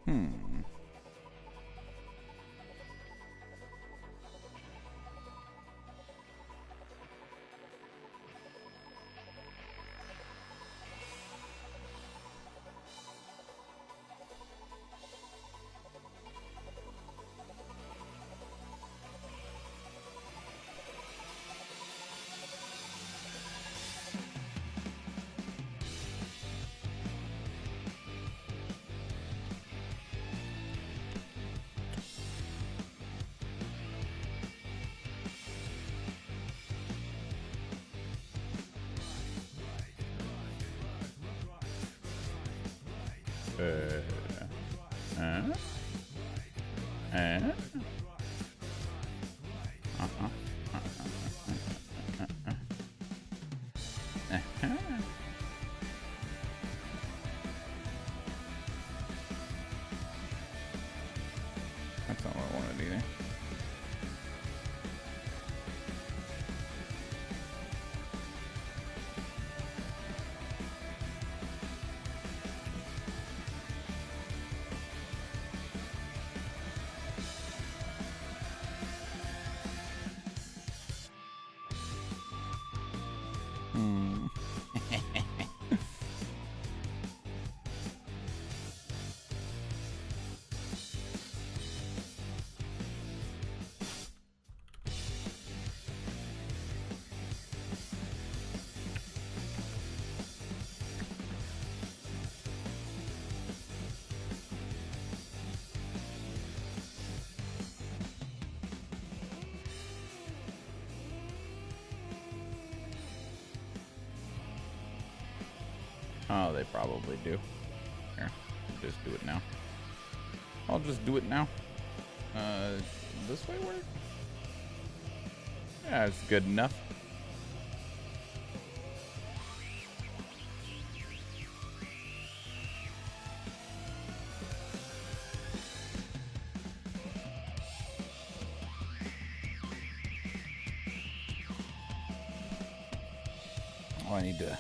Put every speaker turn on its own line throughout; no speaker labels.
Hmm. Uh, uh, uh-huh. That's not what I wanted either. Hmm. Oh, they probably do. Here, just do it now. I'll just do it now. This way work? Yeah, it's good enough. Oh, I need to...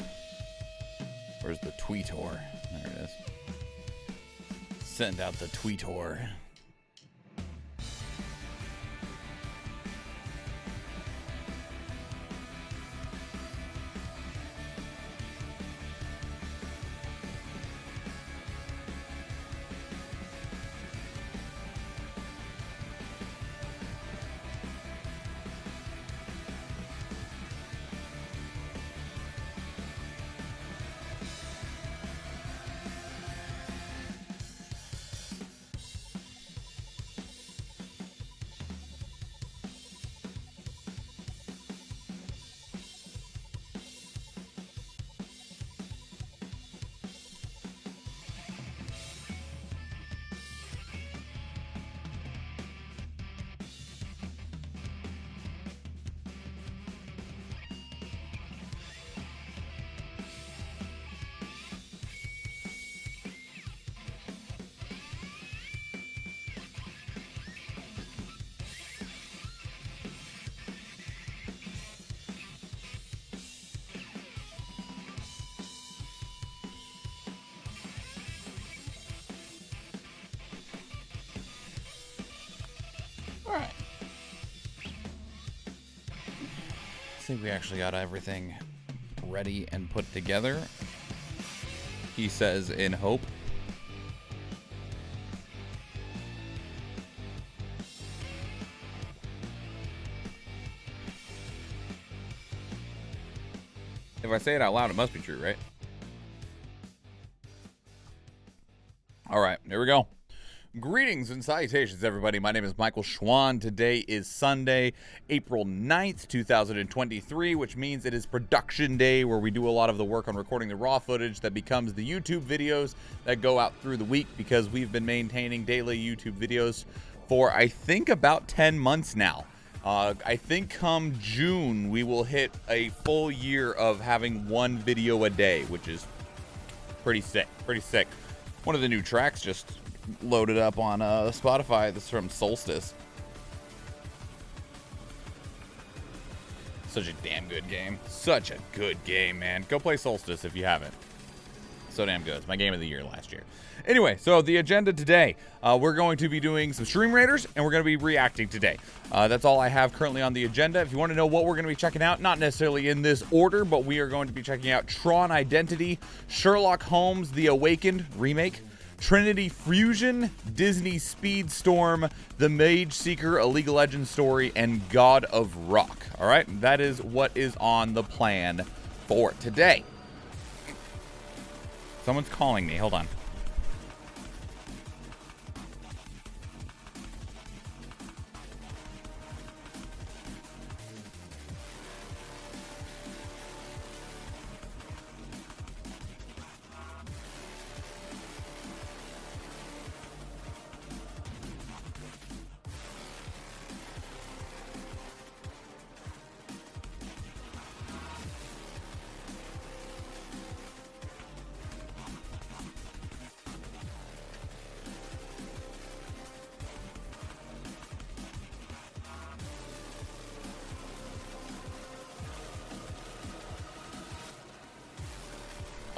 Where's the tweetor? There it is. Send out the tweetor. Alright. I think we actually got everything ready and put together. He says in hope. If I say it out loud, it must be true, right? Alright, here we go. Greetings and salutations, everybody. My name is Michael Schwan. Today is Sunday, April 9th, 2023, which means it is production day, where we do a lot of the work on recording the raw footage that becomes the YouTube videos that go out through the week, because we've been maintaining daily YouTube videos for, I think, about 10 months now. I think come June, we will hit a full year of having one video a day, which is pretty sick, One of the new tracks just loaded up on Spotify. This is from Solstice. Such a damn good game. Such a good game, man. Go play Solstice if you haven't. So damn good. It's my game of the year last year. Anyway, so the agenda today, we're going to be doing some Stream Raiders, and we're going to be reacting today. That's all I have currently on the agenda. If you want to know what we're going to be checking out, not necessarily in this order, but we are going to be checking out Tron Identity, Sherlock Holmes The Awakened remake, Trinity Fusion, Disney Speedstorm, The Mage Seeker, A League of Legends Story, and God of Rock. All right, that is what is on the plan for today. Someone's calling me. Hold on.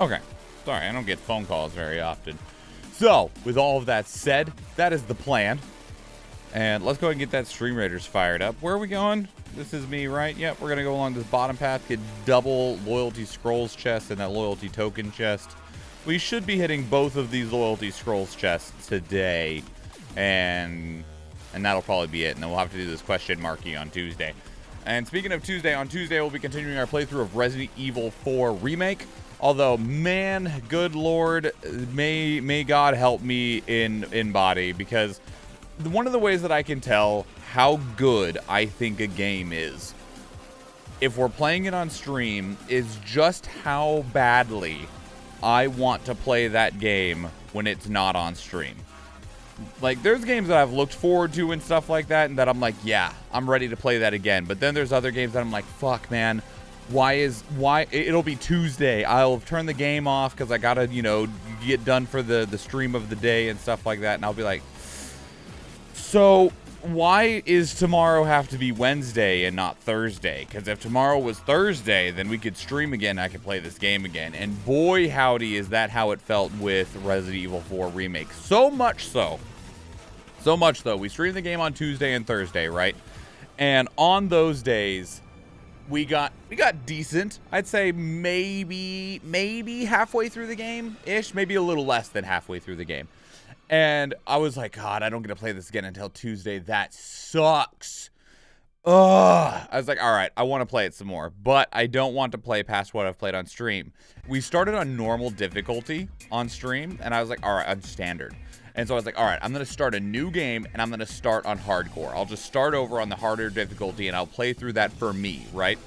Okay. Sorry, I don't get phone calls very often. So, with all of that said, that is the plan. And let's go ahead and get that Stream Raiders fired up. Where are we going? This is me, right? Yep, we're going to go along this bottom path, get double loyalty scrolls chest and that loyalty token chest. We should be hitting both of these loyalty scrolls chests today. And that'll probably be it. And then we'll have to do this question marquee on Tuesday. And speaking of Tuesday, on Tuesday we'll be continuing our playthrough of Resident Evil 4 Remake. Although, man, good Lord, may God help me in body, because one of the ways that I can tell how good I think a game is, if we're playing it on stream, is just how badly I want to play that game when it's not on stream. Like, there's games that I've looked forward to and stuff like that, and that I'm like, yeah, I'm ready to play that again. But then there's other games that I'm like, fuck, man. Why it'll be Tuesday. I'll turn the game off because I gotta, get done for the stream of the day and stuff like that. And I'll be like, so why is tomorrow have to be Wednesday and not Thursday? Because if tomorrow was Thursday, then we could stream again. I could play this game again. And boy, howdy, is that how it felt with Resident Evil 4 Remake. So much so, we streamed the game on Tuesday and Thursday, right? And on those days, we got decent. I'd say maybe halfway through the game-ish, maybe a little less than halfway through the game. And I was like, God, I don't get to play this again until Tuesday. That sucks. Ugh. I was like, all right, I want to play it some more, but I don't want to play past what I've played on stream. We started on normal difficulty on stream, and I was like, all right, on standard. And so I was like, all right, I'm going to start a new game, and I'm going to start on hardcore. I'll just start over on the harder difficulty, and I'll play through that for me, right?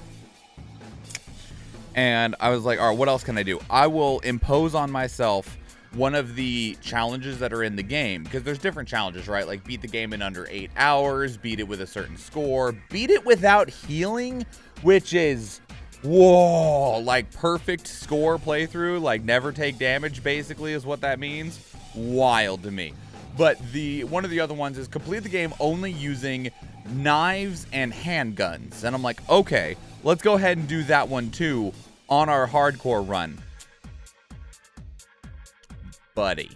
And I was like, all right, what else can I do? I will impose on myself one of the challenges that are in the game, because there's different challenges, right? Like beat the game in under 8 hours, beat it with a certain score, beat it without healing, which is, whoa, like perfect score playthrough, like never take damage basically is what that means. Wild to me. But one of the other ones is complete the game only using knives and handguns. And I'm like, okay, let's go ahead and do that one too on our hardcore run. Buddy,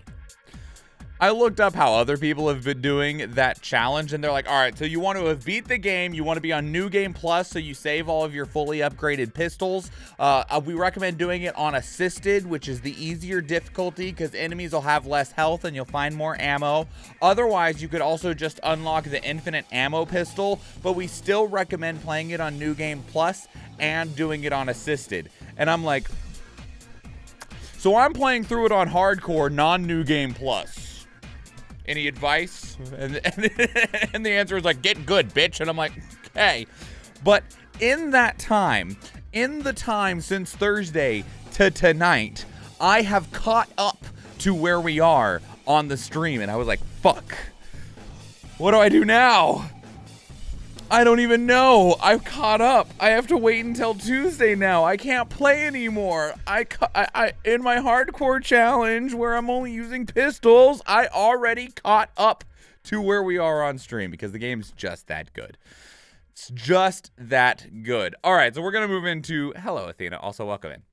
I looked up how other people have been doing that challenge, and they're like, all right, so you want to have beat the game, you want to be on New Game Plus, so you save all of your fully upgraded pistols. We recommend doing it on assisted, which is the easier difficulty, because enemies will have less health and you'll find more ammo. Otherwise, you could also just unlock the infinite ammo pistol, but we still recommend playing it on New Game Plus and doing it on assisted. And I'm like, so I'm playing through it on hardcore, non-New Game Plus. Any advice? And the answer is like, get good, bitch. And I'm like, okay. But in that time, in the time since Thursday to tonight, I have caught up to where we are on the stream. And I was like, fuck. What do I do now? I don't even know. I've caught up. I have to wait until Tuesday now. I can't play anymore. I in my hardcore challenge where I'm only using pistols, I already caught up to where we are on stream because the game's just that good. It's just that good. All right, so we're going to move into... Hello, Athena. Also, welcome in.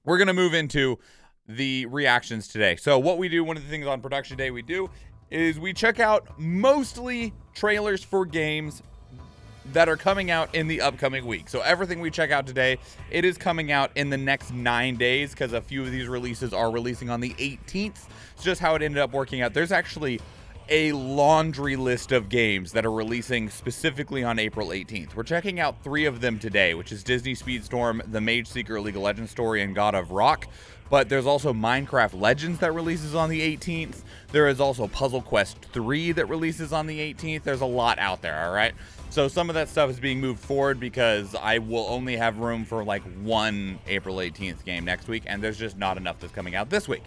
we're going to move into the reactions today. So what we do, one of the things on production day we do, is we check out mostly trailers for games that are coming out in the upcoming week. So everything we check out today, it is coming out in the next 9 days, because a few of these releases are releasing on the 18th. It's just how it ended up working out. There's actually a laundry list of games that are releasing specifically on April 18th. We're checking out 3 of them today, which is Disney Speedstorm, The Mage Seeker League of Legends Story, and God of Rock. But there's also Minecraft Legends that releases on the 18th. There is also Puzzle Quest 3 that releases on the 18th. There's a lot out there, all right? So some of that stuff is being moved forward because I will only have room for like one April 18th game next week, and there's just not enough that's coming out this week.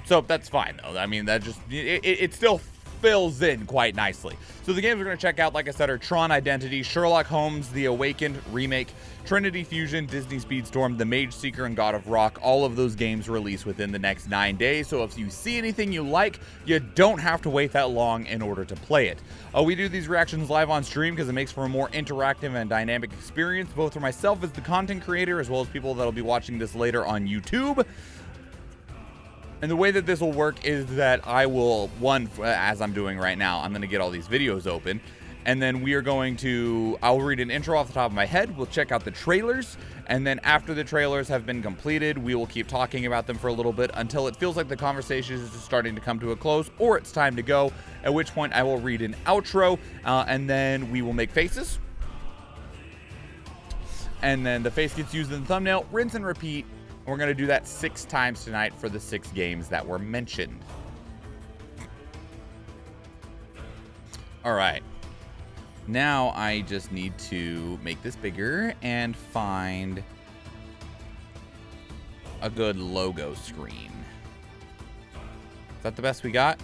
So that's fine, though. I mean, that just, it still fills in quite nicely. So the games we're going to check out, like I said, are Tron Identity, Sherlock Holmes The Awakened Remake, Trinity Fusion, Disney Speedstorm, The Mage Seeker, and God of Rock. All of those games release within the next 9 days, so if you see anything you like, you don't have to wait that long in order to play it. We do these reactions live on stream because it makes for a more interactive and dynamic experience, both for myself as the content creator, as well as people that'll be watching this later on YouTube. And the way that this will work is that I will, as I'm doing right now, I'm going to get all these videos open. And then we are going to, I'll read an intro off the top of my head. We'll check out the trailers. And then after the trailers have been completed, we will keep talking about them for a little bit until it feels like the conversation is starting to come to a close or it's time to go. At which point I will read an outro and then we will make faces. And then the face gets used in the thumbnail, rinse and repeat. We're going to do that 6 times tonight for the 6 games that were mentioned. All right. Now I just need to make this bigger and find a good logo screen. Is that the best we got?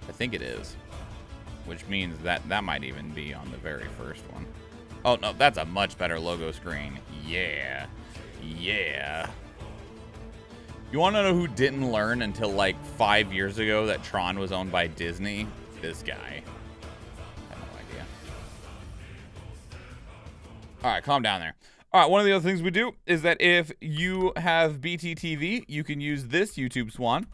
I think it is. Which means that might even be on the very first one. Oh, no, that's a much better logo screen. Yeah. Yeah. You want to know who didn't learn until like 5 years ago that Tron was owned by Disney? This guy. I have no idea. All right, calm down there. All right, one of the other things we do is that if you have BTTV, you can use this YouTube Swan.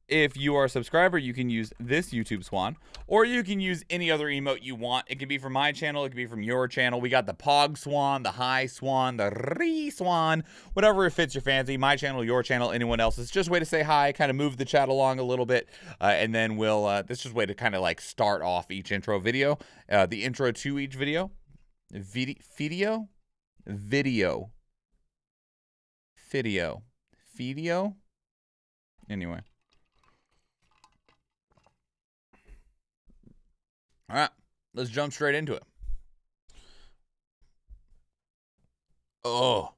If you are a subscriber, you can use this YouTube Swan, or you can use any other emote you want. It can be from my channel, it can be from your channel. We got the Pog Swan, the High Swan, the Ree Swan, whatever it fits your fancy. My channel, your channel, anyone else's. It's just a way to say hi, kind of move the chat along a little bit, and then we'll, this is just a way to kind of like start off each intro video. The intro to each video. Video? Anyway. All right, let's jump straight into it. Oh.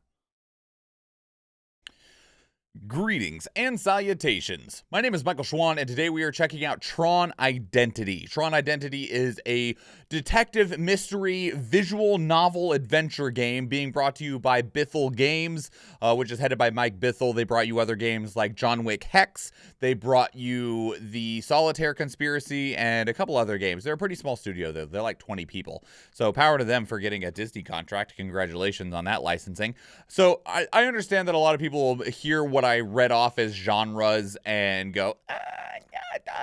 Greetings and salutations. My name is Michael Schwan, and today we are checking out Tron Identity. Tron Identity is a detective mystery visual novel adventure game being brought to you by Bithell Games, which is headed by Mike Bithell. They brought you other games like John Wick Hex. They brought you the Solitaire Conspiracy and a couple other games. They're a pretty small studio, though. They're like 20 people. So power to them for getting a Disney contract. Congratulations on that licensing. So I understand that a lot of people will hear what I read off as genres and go,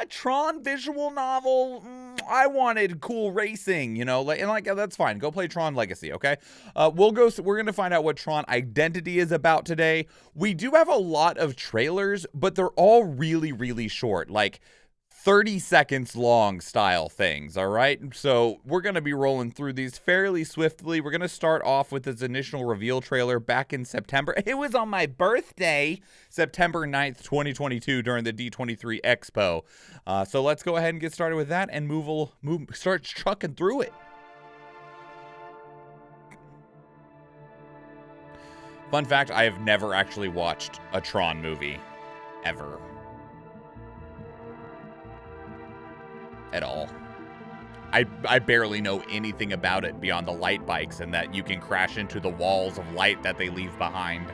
Tron visual novel, I wanted cool racing, you know, and that's fine. Go play Tron Legacy, okay? We're going to find out what Tron Identity is about today. We do have a lot of trailers, but they're all really, really short, like 30 seconds long style things, all right? So we're going to be rolling through these fairly swiftly. We're going to start off with this initial reveal trailer back in September. It was on my birthday, September 9th, 2022, during the D23 Expo. So let's go ahead and get started with that and start trucking through it. Fun fact, I have never actually watched a Tron movie, ever. At all. I barely know anything about it beyond the light bikes and that you can crash into the walls of light that they leave behind.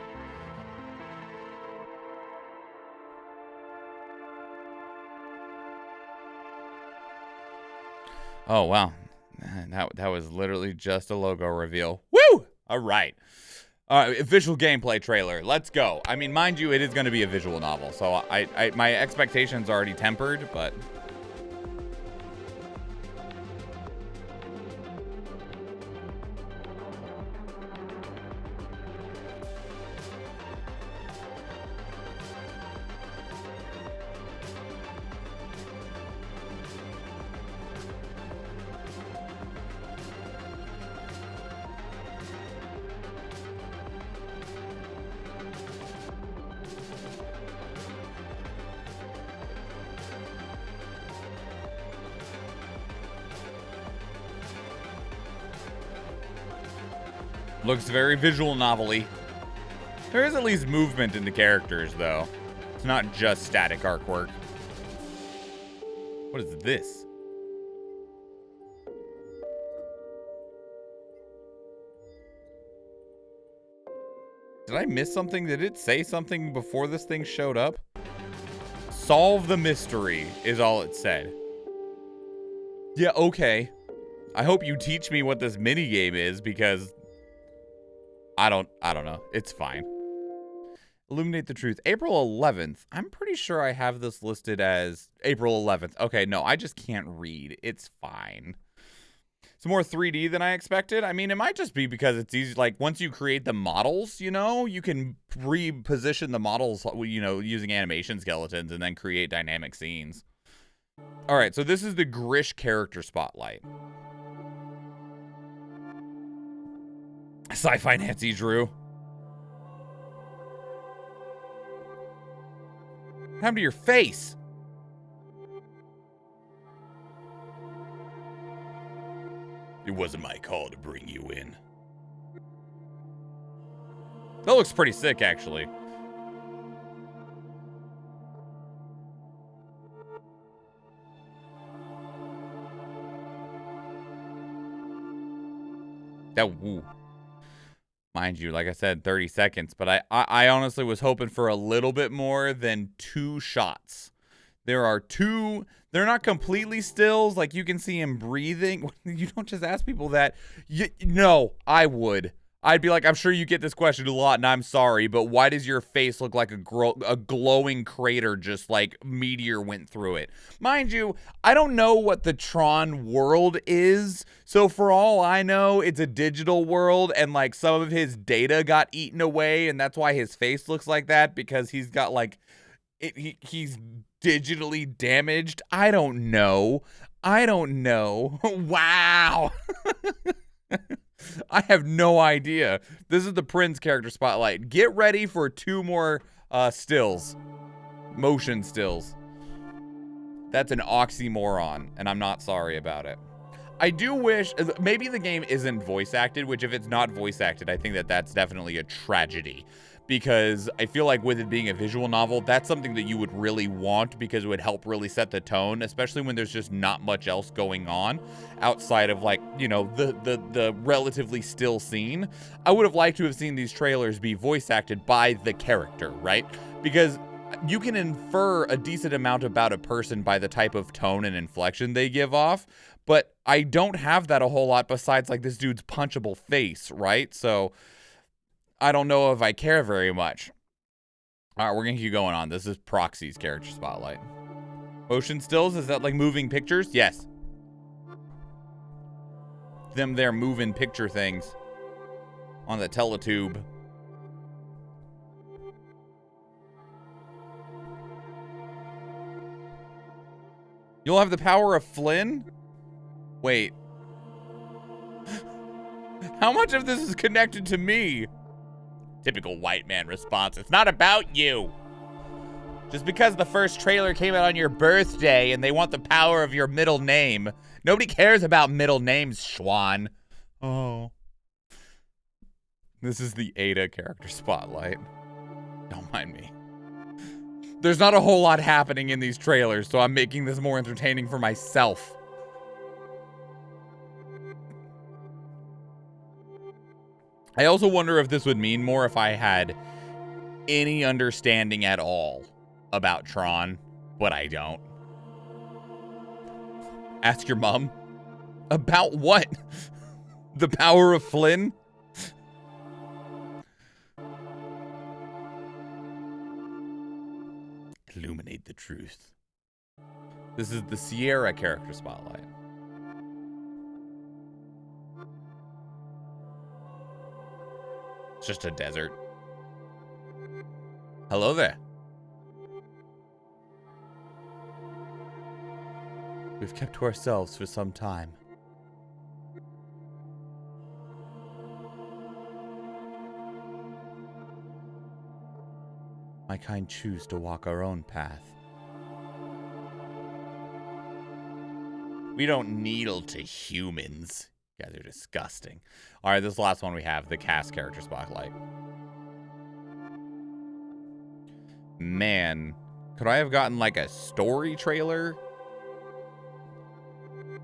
Oh, wow. That was literally just a logo reveal. Woo! All right. Official gameplay trailer. Let's go. I mean, mind you, it is going to be a visual novel, so my expectations are already tempered, but... Looks very visual novel-y. There is at least movement in the characters, though. It's not just static artwork. What is this? Did I miss something? Did it say something before this thing showed up? Solve the mystery is all it said. Yeah, okay. I hope you teach me what this minigame is, because... I don't know. It's fine. Illuminate the truth. April 11th. I'm pretty sure I have this listed as April 11th. Okay, no, I just can't read. It's fine. It's more 3D than I expected. I mean, it might just be because it's easy. Like, once you create the models, you know, you can reposition the models, you know, using animation skeletons and then create dynamic scenes. All right, so this is the Grish character spotlight. Sci-fi Nancy Drew. What happened to your face? It wasn't my call to bring you in. That looks pretty sick, actually. That woo. Mind you, like I said, 30 seconds, but I honestly was hoping for a little bit more than 2 shots. There are 2, they're not completely stills, like you can see him breathing. You don't just ask people that. No, I would. I'd be like, I'm sure you get this question a lot, and I'm sorry, but why does your face look like a glowing crater just like meteor went through it? Mind you, I don't know what the Tron world is, so for all I know, it's a digital world, and like some of his data got eaten away, and that's why his face looks like that, because he's got like, he's digitally damaged. I don't know. Wow. I have no idea. This is the Prince character spotlight. Get ready for 2 more stills. Motion stills. That's an oxymoron, and I'm not sorry about it. I do wish, maybe the game isn't voice acted, which if it's not voice acted, I think that that's definitely a tragedy. Because I feel like with it being a visual novel, that's something that you would really want, because it would help really set the tone, especially when there's just not much else going on outside of, like, you know, the relatively still scene. I would have liked to have seen these trailers be voice acted by the character, right? Because you can infer a decent amount about a person by the type of tone and inflection they give off, but I don't have that a whole lot besides, like, this dude's punchable face, right? So I don't know if I care very much. All right, we're going to keep going on. This is Proxy's character spotlight. Motion stills, is that like moving pictures? Yes. Them there moving picture things on the teletube. You'll have the power of Flynn? Wait. How much of this is connected to me? Typical white man response. It's not about you. Just because the first trailer came out on your birthday and they want the power of your middle name. Nobody cares about middle names, Schwan. Oh. This is the Ada character spotlight. Don't mind me. There's not a whole lot happening in these trailers, so I'm making this more entertaining for myself. I also wonder if this would mean more if I had any understanding at all about Tron, but I don't. Ask your mom. About what? The power of Flynn? Illuminate the truth. This is the Sierra character spotlight. It's just a desert. Hello there. We've kept to ourselves for some time. My kind choose to walk our own path. We don't needle to humans. You guys are disgusting. All right, this last one we have, the cast character spotlight. Man, could I have gotten like a story trailer?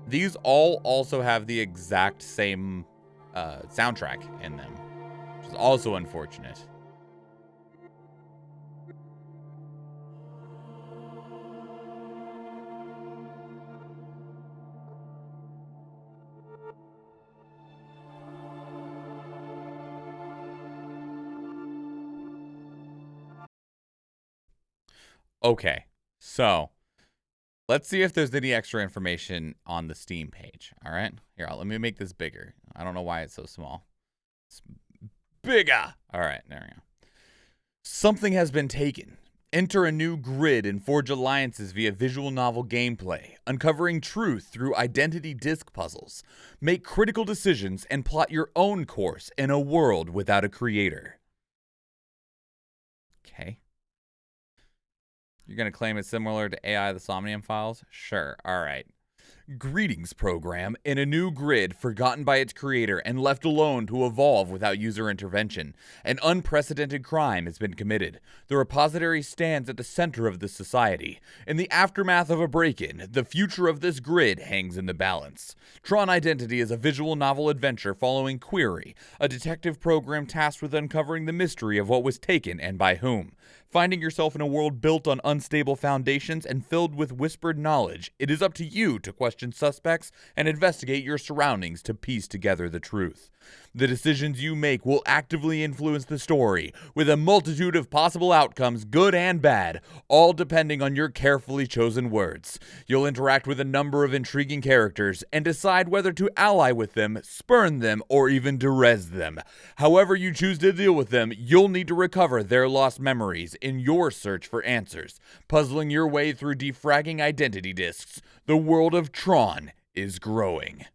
These all also have the exact same soundtrack in them, which is also unfortunate. Okay, so let's see if there's any extra information on the Steam page. All right, here, let me make this bigger. I don't know why it's so small. It's bigger. All right, there we go. Something has been taken. Enter a new grid and forge alliances via visual novel gameplay, uncovering truth through identity disc puzzles. Make critical decisions and plot your own course in a world without a creator. Okay. You're going to claim it's similar to AI the Somnium Files? Sure. All right. Greetings, program. In a new grid, forgotten by its creator and left alone to evolve without user intervention, an unprecedented crime has been committed. The repository stands at the center of this society. In the aftermath of a break-in, the future of this grid hangs in the balance. Tron Identity is a visual novel adventure following Query, a detective program tasked with uncovering the mystery of what was taken and by whom. Finding yourself in a world built on unstable foundations and filled with whispered knowledge, it is up to you to question suspects and investigate your surroundings to piece together the truth. The decisions you make will actively influence the story, with a multitude of possible outcomes, good and bad, all depending on your carefully chosen words. You'll interact with a number of intriguing characters and decide whether to ally with them, spurn them, or even derez them. However you choose to deal with them, you'll need to recover their lost memories in your search for answers. Puzzling your way through defragging identity discs, the world of Tron is growing.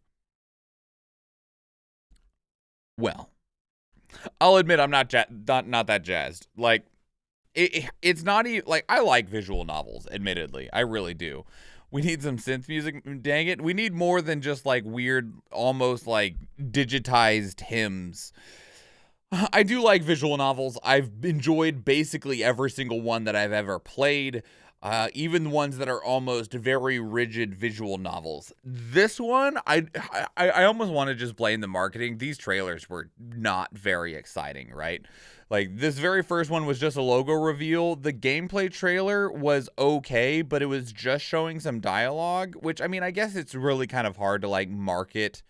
Well, I'll admit I'm not that jazzed. Like, it's not even, like, I like visual novels, admittedly. I really do. We need some synth music, dang it. We need more than just, like, weird, almost, like, digitized hymns. I do like visual novels. I've enjoyed basically every single one that I've ever played. Even ones that are almost very rigid visual novels. This one, I almost want to just blame the marketing. These trailers were not very exciting, right? Like, this very first one was just a logo reveal. The gameplay trailer was okay, but it was just showing some dialogue, which, I mean, I guess it's really kind of hard to, like, market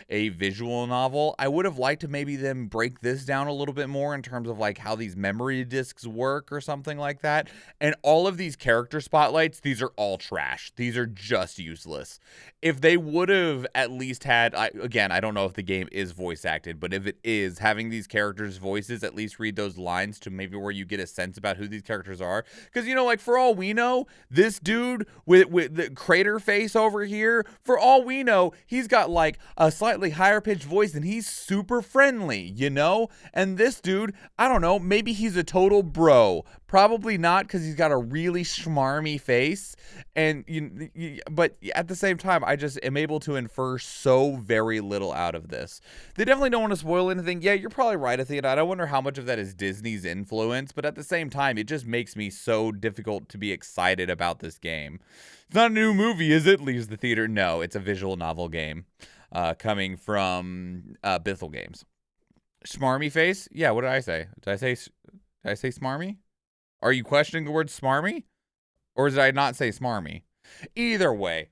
a visual novel. I would have liked to maybe them break this down a little bit more in terms of like how these memory discs work or something like that. And all of these character spotlights, these are all trash. These are just useless. If they would have at least had, again, I don't know if the game is voice acted, but if it is, having these characters' voices, at least read those lines to maybe where you get a sense about who these characters are. Because, you know, like, for all we know, this dude with the crater face over here, for all we know, he's got like a slightly higher pitched voice and he's super friendly, you know? And this dude, I don't know, maybe he's a total bro. Probably not, because he's got a really schmarmy face. And but at the same time, I just am able to infer so very little out of this. They definitely don't want to spoil anything. Yeah, you're probably right, Athena. I wonder how much of that is Disney's influence, but at the same time, it just makes me so difficult to be excited about this game. It's not a new movie, is it? Leaves the theater. No, it's a visual novel game coming from Bithell Games. Smarmy face? Yeah, what did I say? Did I say smarmy? Are you questioning the word smarmy? Or did I not say smarmy? Either way.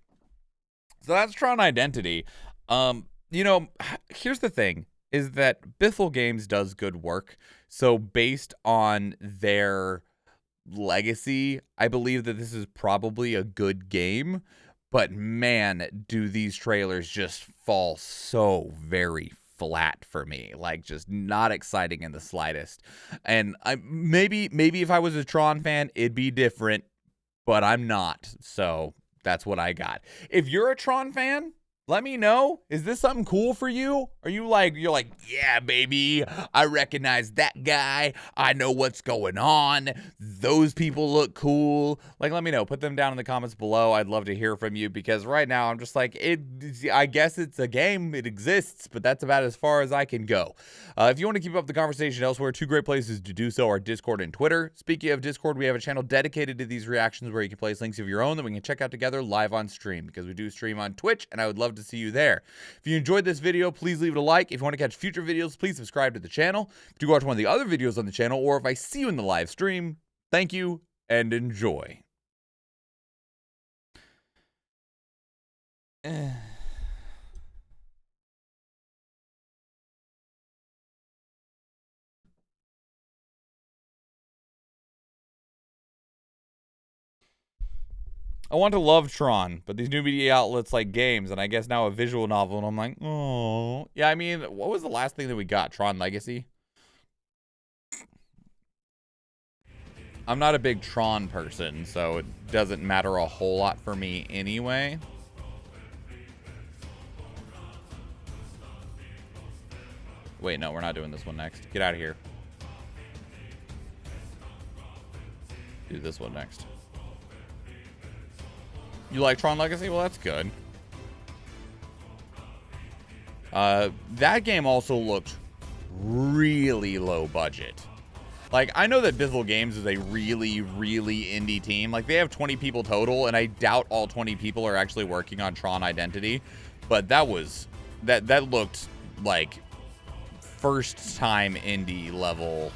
So that's Tron Identity. You know, here's the thing, is that Bithell Games does good work. So based on their legacy, I believe that this is probably a good game. But man, do these trailers just fall so very flat for me. Like, just not exciting in the slightest. And maybe if I was a Tron fan, it'd be different, but I'm not. So that's what I got. If you're a Tron fan, let me know. Is this something cool for you? Are you like, you're like, yeah, baby, I recognize that guy. I know what's going on. Those people look cool. Like, let me know. Put them down in the comments below. I'd love to hear from you, because right now I'm just like, I guess it's a game. It exists, but that's about as far as I can go. If you want to keep up the conversation elsewhere, two great places to do so are Discord and Twitter. Speaking of Discord, we have a channel dedicated to these reactions where you can place links of your own that we can check out together live on stream, because we do stream on Twitch, and I would love to see you there. If you enjoyed this video, please leave it a like. If you want to catch future videos, please subscribe to the channel. If you watch one of the other videos on the channel, or if I see you in the live stream, thank you and enjoy. I want to love Tron, but these new media outlets like games, and I guess now a visual novel, and I'm like, oh. Yeah, I mean, what was the last thing that we got? Tron Legacy? I'm not a big Tron person, so it doesn't matter a whole lot for me anyway. Wait, no, we're not doing this one next. Get out of here. Do this one next. You like Tron Legacy? Well, that's good. That game also looked really low budget. Like, I know that Bithell Games is a really, really indie team. Like, they have 20 people total, and I doubt all 20 people are actually working on Tron Identity. But that was, that looked like first time indie level.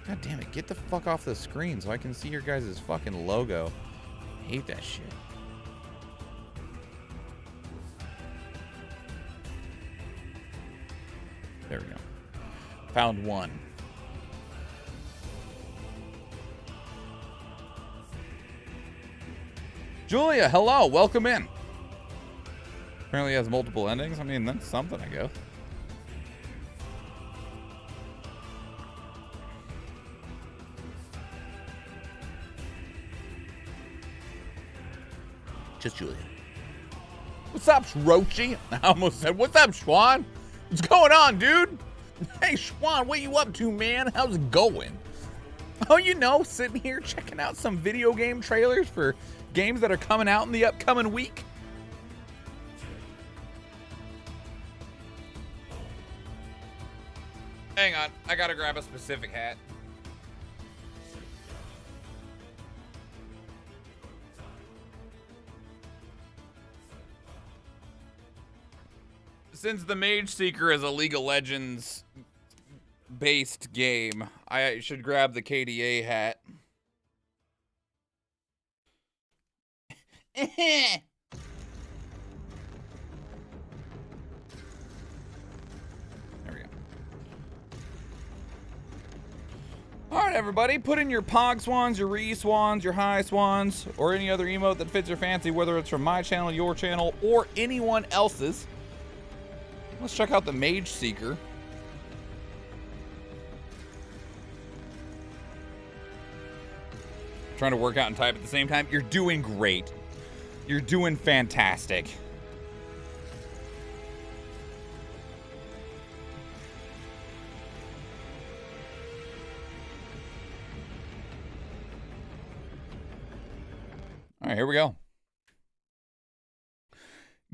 God damn it, get the fuck off the screen so I can see your guys' fucking logo. I hate that shit. There we go. Found one. Julia, hello, welcome in. Apparently has multiple endings. I mean, that's something, I guess. Just Julia. What's up, Rochi? I almost said, what's up, Schwan? What's going on, dude? Hey, Schwan, what you up to, man? How's it going? Oh, you know, sitting here checking out some video game trailers for games that are coming out in the upcoming week. Hang on, I gotta grab a specific hat. Since the Mage Seeker is a League of Legends based game, I should grab the KDA hat. There we go. Alright, everybody, put in your Pog Swans, your Re Swans, your High Swans, or any other emote that fits your fancy, whether it's from my channel, your channel, or anyone else's. Let's check out the Mage Seeker. Trying to work out and type at the same time. You're doing great. You're doing fantastic. All right, here we go.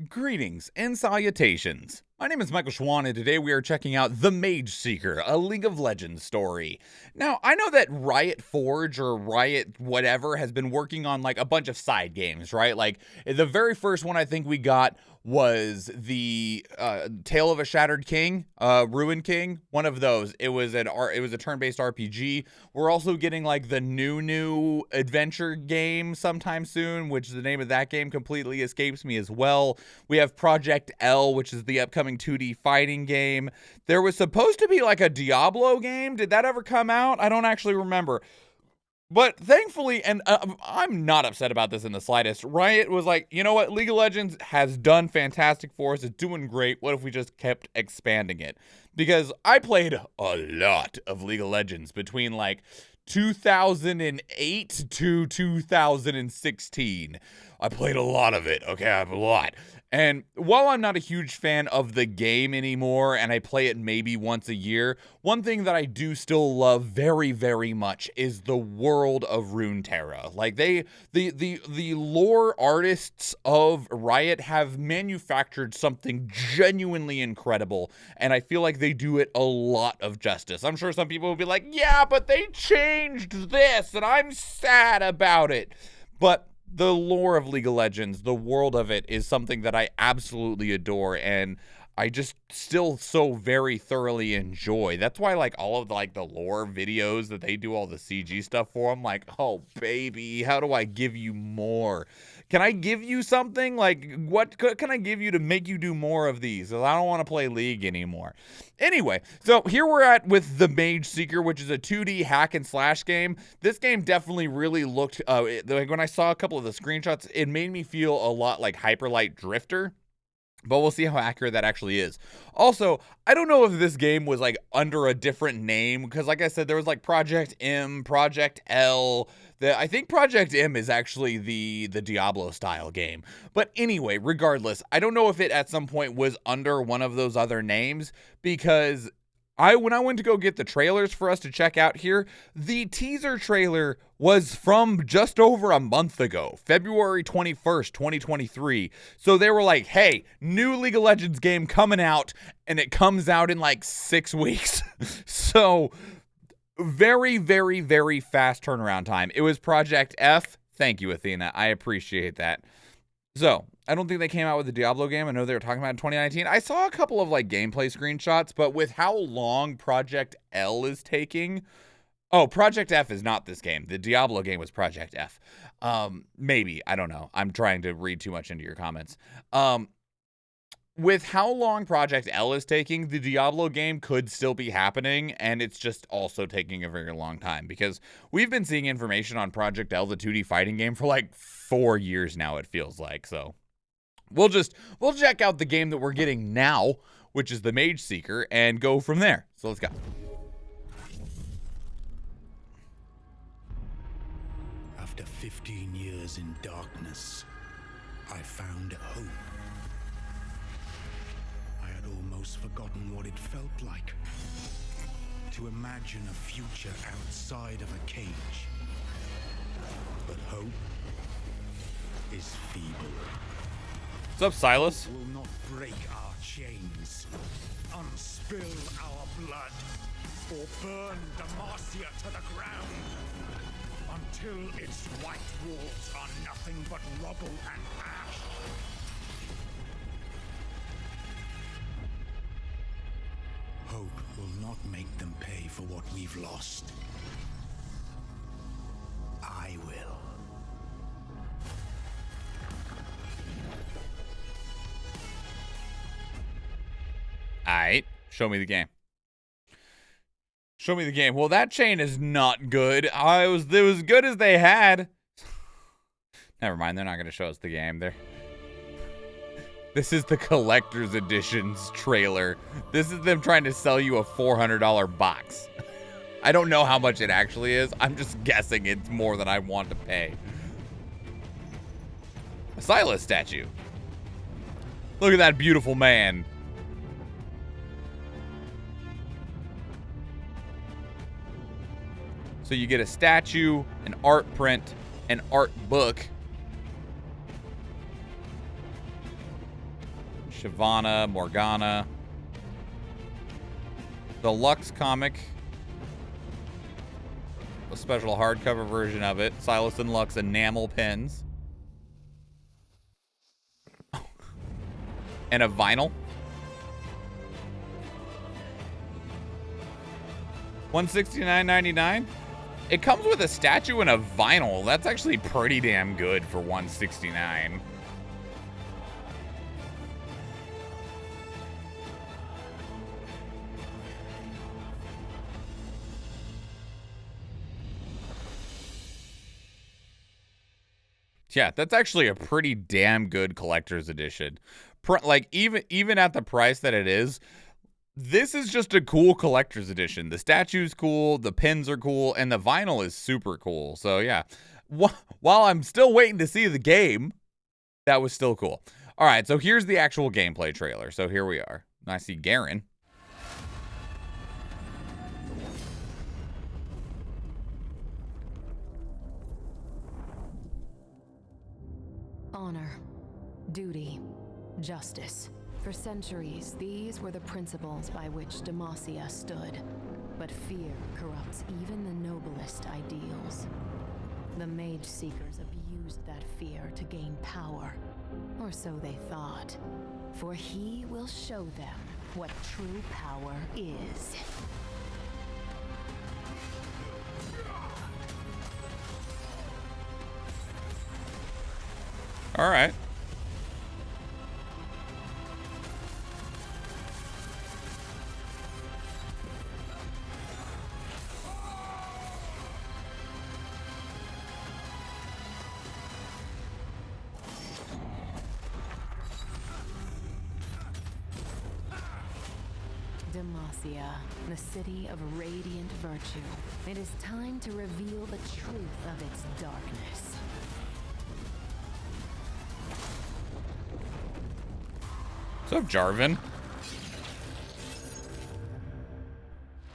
Greetings and salutations. My name is Michael Schwan, and today we are checking out The Mage Seeker, a League of Legends story. Now, I know that Riot Forge or Riot whatever has been working on like a bunch of side games, right? Like the very first one I think we got was the Tale of a Shattered King, Ruin King, one of those. It was a turn-based RPG. We're also getting like the new adventure game sometime soon, which the name of that game completely escapes me as well. We have Project L, which is the upcoming 2D fighting game. There was supposed to be like a Diablo game. Did that ever come out? I don't actually remember. But thankfully, and I'm not upset about this in the slightest, Riot was like, you know what, League of Legends has done fantastic for us, it's doing great, what if we just kept expanding it? Because I played a lot of League of Legends between like 2008 to 2016. I played a lot of it, okay, a lot. And while I'm not a huge fan of the game anymore, and I play it maybe once a year, one thing that I do still love very, very much is the world of Runeterra. Like the lore artists of Riot have manufactured something genuinely incredible, and I feel like they do it a lot of justice. I'm sure some people will be like, yeah, but they changed this, and I'm sad about it. But the lore of League of Legends, the world of it, is something that I absolutely adore, and I just still so very thoroughly enjoy. That's why like all of the lore videos that they do all the CG stuff for, I'm like, oh baby, how do I give you more? Can I give you something? Like, what can I give you to make you do more of these? I don't want to play League anymore. Anyway, so here we're at with The Mage Seeker, which is a 2D hack and slash game. This game definitely really looked, like when I saw a couple of the screenshots, it made me feel a lot like Hyper Light Drifter. But we'll see how accurate that actually is. Also, I don't know if this game was like under a different name, because like I said, there was like Project M, Project L. I think Project M is actually the Diablo style game. But anyway, regardless, I don't know if it at some point was under one of those other names, because when I went to go get the trailers for us to check out here, the teaser trailer was from just over a month ago, February 21st, 2023. So they were like, hey, new League of Legends game coming out, and it comes out in like 6 weeks. So very, very, very fast turnaround time. It was Project F. Thank you, Athena. I appreciate that. So, I don't think they came out with the Diablo game. I know they were talking about it in 2019. I saw a couple of like gameplay screenshots, but with how long Project L is taking... Oh, Project F is not this game. The Diablo game was Project F. Maybe. I don't know. I'm trying to read too much into your comments. With how long Project L is taking, the Diablo game could still be happening, and it's just also taking a very long time, because we've been seeing information on Project L, the 2D fighting game, for like 4 years now, it feels like. So we'll check out the game that we're getting now, which is the Mage Seeker, and go from there. So let's go.
After 15 years in darkness, I found hope. I had almost forgotten what it felt like to imagine a future outside of a cage. But hope is feeble.
What's up, Silas?
Hope will not break our chains, unspill our blood, or burn Demacia to the ground, until its white walls are nothing but rubble and ash. Hope will not make them pay for what we've lost. I will.
Alright, show me the game. Show me the game. Well, that chain is not good. It was as good as they had. Never mind, they're not going to show us the game. This is the collector's editions trailer. This is them trying to sell you a $400 box. I don't know how much it actually is. I'm just guessing it's more than I want to pay. A Silas statue. Look at that beautiful man. So you get a statue, an art print, an art book. Shyvana, Morgana. The Lux comic. A special hardcover version of it. Silas and Lux enamel pens. And a vinyl. $169.99. It comes with a statue and a vinyl. That's actually pretty damn good for $169. Yeah, that's actually a pretty damn good collector's edition. Like even at the price that it is, this is just a cool collector's edition. The statue's cool, the pins are cool, and the vinyl is super cool. So yeah, while I'm still waiting to see the game, that was still cool. All right, so here's the actual gameplay trailer. So here we are. I see Garen.
Honor, duty, justice. For centuries, these were the principles by which Demacia stood. But fear corrupts even the noblest ideals. The Mage Seekers abused that fear to gain power. Or so they thought. For he will show them what true power is.
All right.
Demacia, the city of radiant virtue. It is time to reveal the truth of its darkness.
What's up, Jarvan?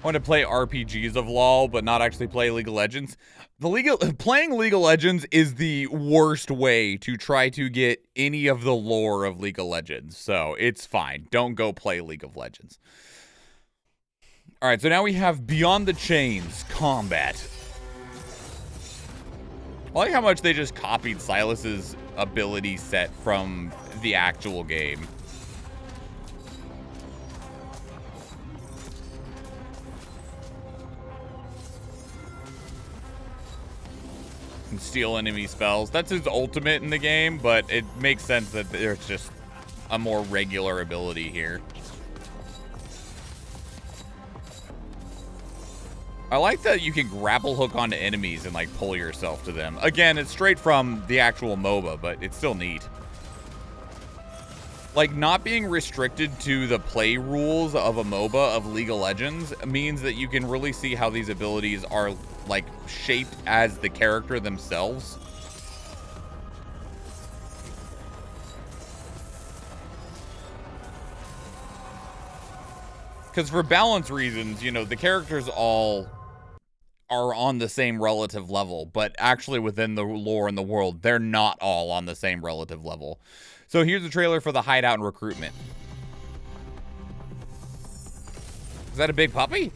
I want to play RPGs of LoL, but not actually play League of Legends. Playing League of Legends is the worst way to try to get any of the lore of League of Legends. So it's fine. Don't go play League of Legends. All right, so now we have Beyond the Chains combat. I like how much they just copied Silas's ability set from the actual game. Can steal enemy spells. That's his ultimate in the game, but it makes sense that there's just a more regular ability here. I like that you can grapple hook onto enemies and like pull yourself to them. Again, it's straight from the actual MOBA, but it's still neat. Like, not being restricted to the play rules of a MOBA of League of Legends means that you can really see how these abilities are like shaped as the character themselves. Because for balance reasons, you know, the characters all are on the same relative level, but actually within the lore and the world, they're not all on the same relative level. So here's the trailer for the Hideout and Recruitment. Is that a big puppy?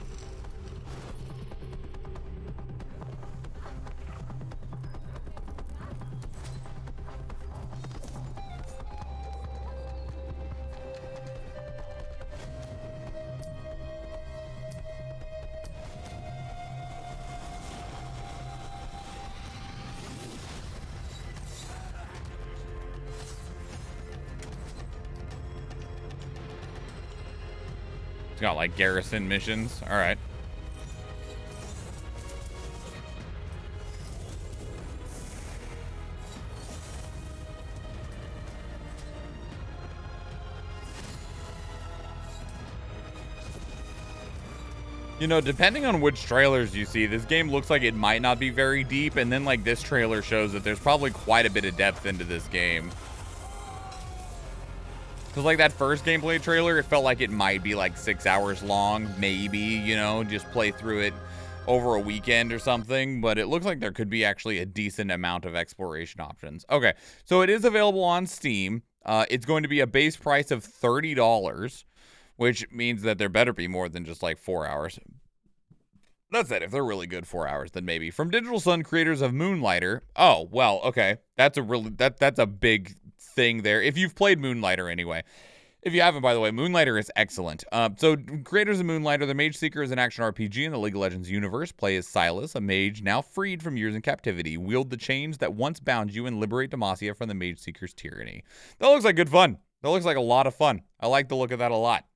It's got like garrison missions. All right. You know, depending on which trailers you see, this game looks like it might not be very deep, and then like this trailer shows that there's probably quite a bit of depth into this game. Because like that first gameplay trailer, it felt like it might be like 6 hours long, maybe, you know, just play through it over a weekend or something. But it looks like there could be actually a decent amount of exploration options. Okay, so it is available on Steam. It's going to be a base price of $30, which means that there better be more than just like 4 hours. That said, if they're really good 4 hours, then maybe. From Digital Sun, creators of Moonlighter. Oh, well, okay. That's a big thing there. If you've played Moonlighter anyway. If you haven't, by the way, Moonlighter is excellent. So, creators of Moonlighter, the Mage Seeker is an action RPG in the League of Legends universe. Play as Silas, a mage now freed from years in captivity. Wield the chains that once bound you and liberate Demacia from the Mage Seeker's tyranny. That looks like good fun. That looks like a lot of fun. I like the look of that a lot.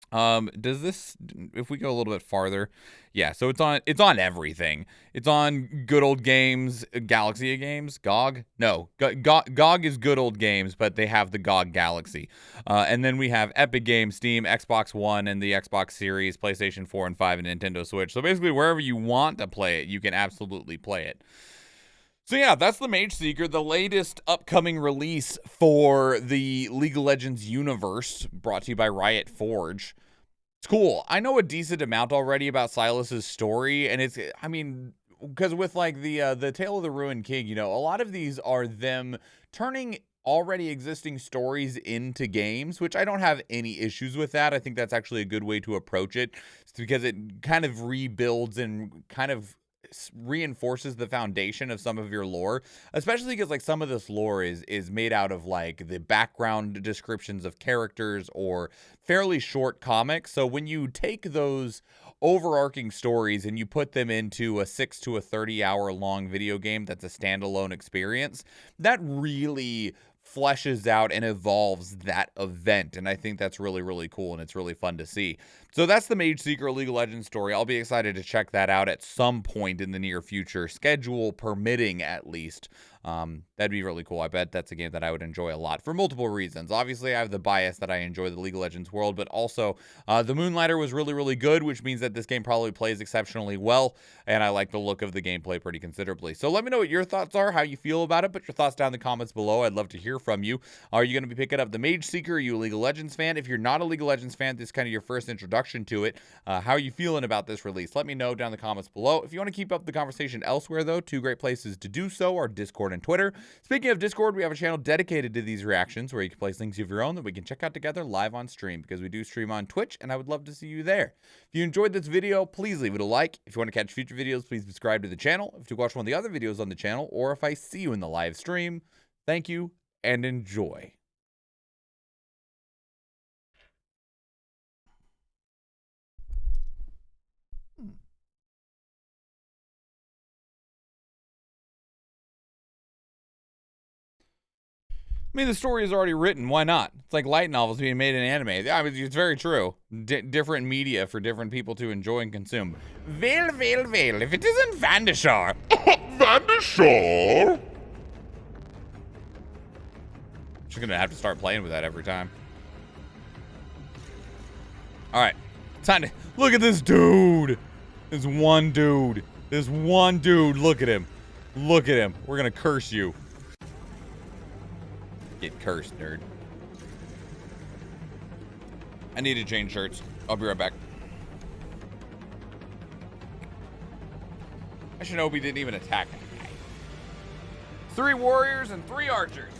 Does this, if we go a little bit farther, yeah, so it's on everything. It's on Good Old Games, Galaxy of Games, GOG? No, GOG is Good Old Games, but they have the GOG Galaxy. And then we have Epic Games, Steam, Xbox One, and the Xbox Series, PlayStation 4 and 5, and Nintendo Switch. So basically, wherever you want to play it, you can absolutely play it. So yeah, that's the Mage Seeker, the latest upcoming release for the League of Legends universe, brought to you by Riot Forge. It's cool. I know a decent amount already about Silas's story, and it's, I mean, because with like the Tale of the Ruined King, you know, a lot of these are them turning already existing stories into games, which I don't have any issues with that. I think that's actually a good way to approach it, because it kind of rebuilds and kind of reinforces the foundation of some of your lore, especially because like some of this lore is made out of like the background descriptions of characters or fairly short comics. So when you take those overarching stories and you put them into a 6 to 30 hour long video game that's a standalone experience, that really fleshes out and evolves that event. And I think that's really, really cool, and it's really fun to see. So that's the Mage Seeker League of Legends story. I'll be excited to check that out at some point in the near future, schedule permitting at least. That'd be really cool. I bet that's a game that I would enjoy a lot for multiple reasons. Obviously, I have the bias that I enjoy the League of Legends world, but also the Moonlighter was really, really good, which means that this game probably plays exceptionally well, and I like the look of the gameplay pretty considerably. So let me know what your thoughts are, how you feel about it. Put your thoughts down in the comments below. I'd love to hear from you. Are you going to be picking up the Mage Seeker? Are you a League of Legends fan? If you're not a League of Legends fan, this is kind of your first introduction to it. How are you feeling about this release? Let me know down in the comments below. If you want to keep up the conversation elsewhere, though, two great places to do so are Discord and Twitter. Speaking of Discord, we have a channel dedicated to these reactions where you can place links of your own that we can check out together live on stream, because we do stream on Twitch, and I would love to see you there. If you enjoyed this video, please leave it a like. If you want to catch future videos, please subscribe to the channel. If you watch one of the other videos on the channel, or if I see you in the live stream, thank you and enjoy. I mean, the story is already written. Why not? It's like light novels being made in anime. I mean, it's very true. Different media for different people to enjoy and consume. Veil, if it isn't Vandashar. Vandashar? She's gonna have to start playing with that every time. All right, time to look at this dude. This one dude. Look at him. Look at him. We're gonna curse you. Get cursed, nerd. I need to change shirts. I'll be right back. Shinobi didn't even attack me. 3 warriors and 3 archers.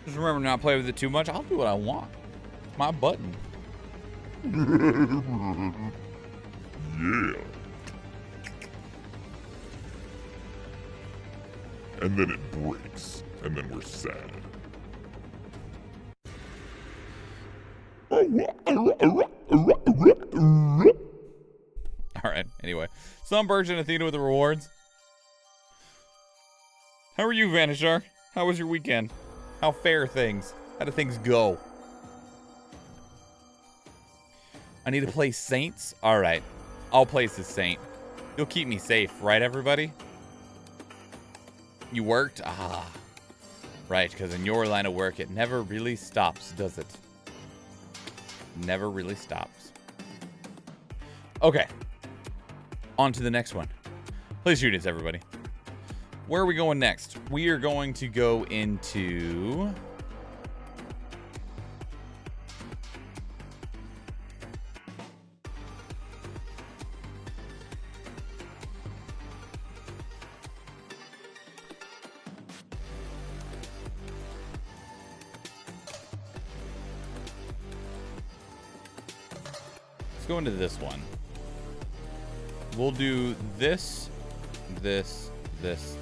Just remember not to play with it too much. I'll do what I want. It's my button.
Yeah. And then it breaks, and then we're sad.
Alright, anyway. Sunburst and Athena with the rewards. How are you, Vanishar? How was your weekend? How fare things? How do things go? I need to play Saints? Alright. I'll place the Saint. You'll keep me safe, right, everybody? You worked? Ah. Right, because in your line of work, it never really stops, does it? Never really stops. Okay. On to the next one. Please shoot us, everybody. Where are we going next? We are going to go into... Let's go into this one. We'll do this, this, this.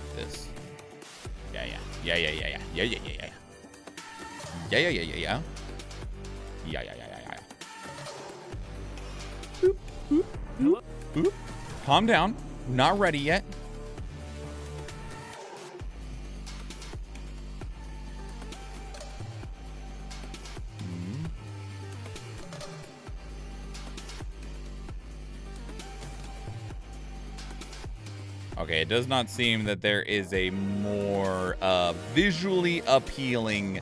Yeah. Boop. Calm down. Not ready yet. Okay, it does not seem that there is a more visually appealing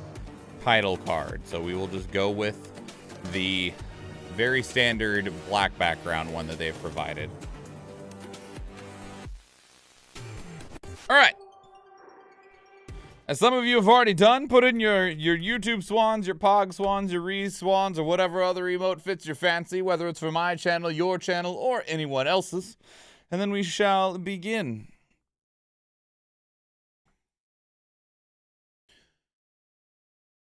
title card. So we will just go with the very standard black background one that they've provided. All right. As some of you have already done, put in your YouTube swans, your Pog swans, your Reese swans, or whatever other emote fits your fancy, whether it's for my channel, your channel, or anyone else's. And then we shall begin.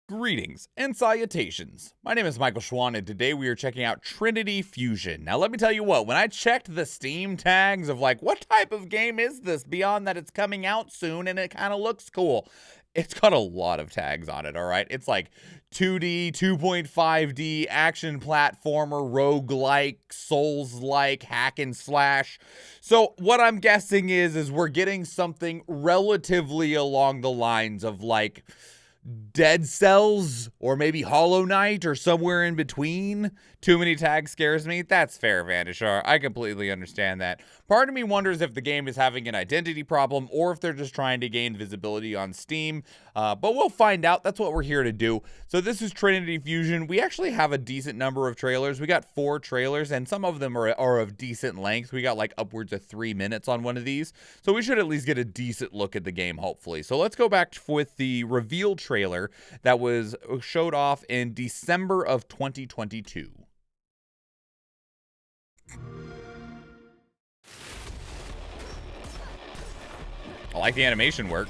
Greetings and salutations. My name is Michael Schwan, and today we are checking out Trinity Fusion. Now, let me tell you what, when I checked the Steam tags of like, what type of game is this, beyond that it's coming out soon and it kind of looks cool, it's got a lot of tags on it, all right? It's like 2D, 2.5D, action platformer, roguelike, Souls-like, hack and slash. So what I'm guessing is we're getting something relatively along the lines of like Dead Cells or maybe Hollow Knight or somewhere in between. Too many tags scares me. That's fair, Vandashar. I completely understand that. Part of me wonders if the game is having an identity problem or if they're just trying to gain visibility on Steam. But we'll find out. That's what we're here to do. So this is Trinity Fusion. We actually have a decent number of trailers. We got 4 trailers, and some of them are of decent length. We got like upwards of 3 minutes on one of these. So we should at least get a decent look at the game, hopefully. So let's go back with the reveal trailer that was showed off in December of 2022. I like the animation work.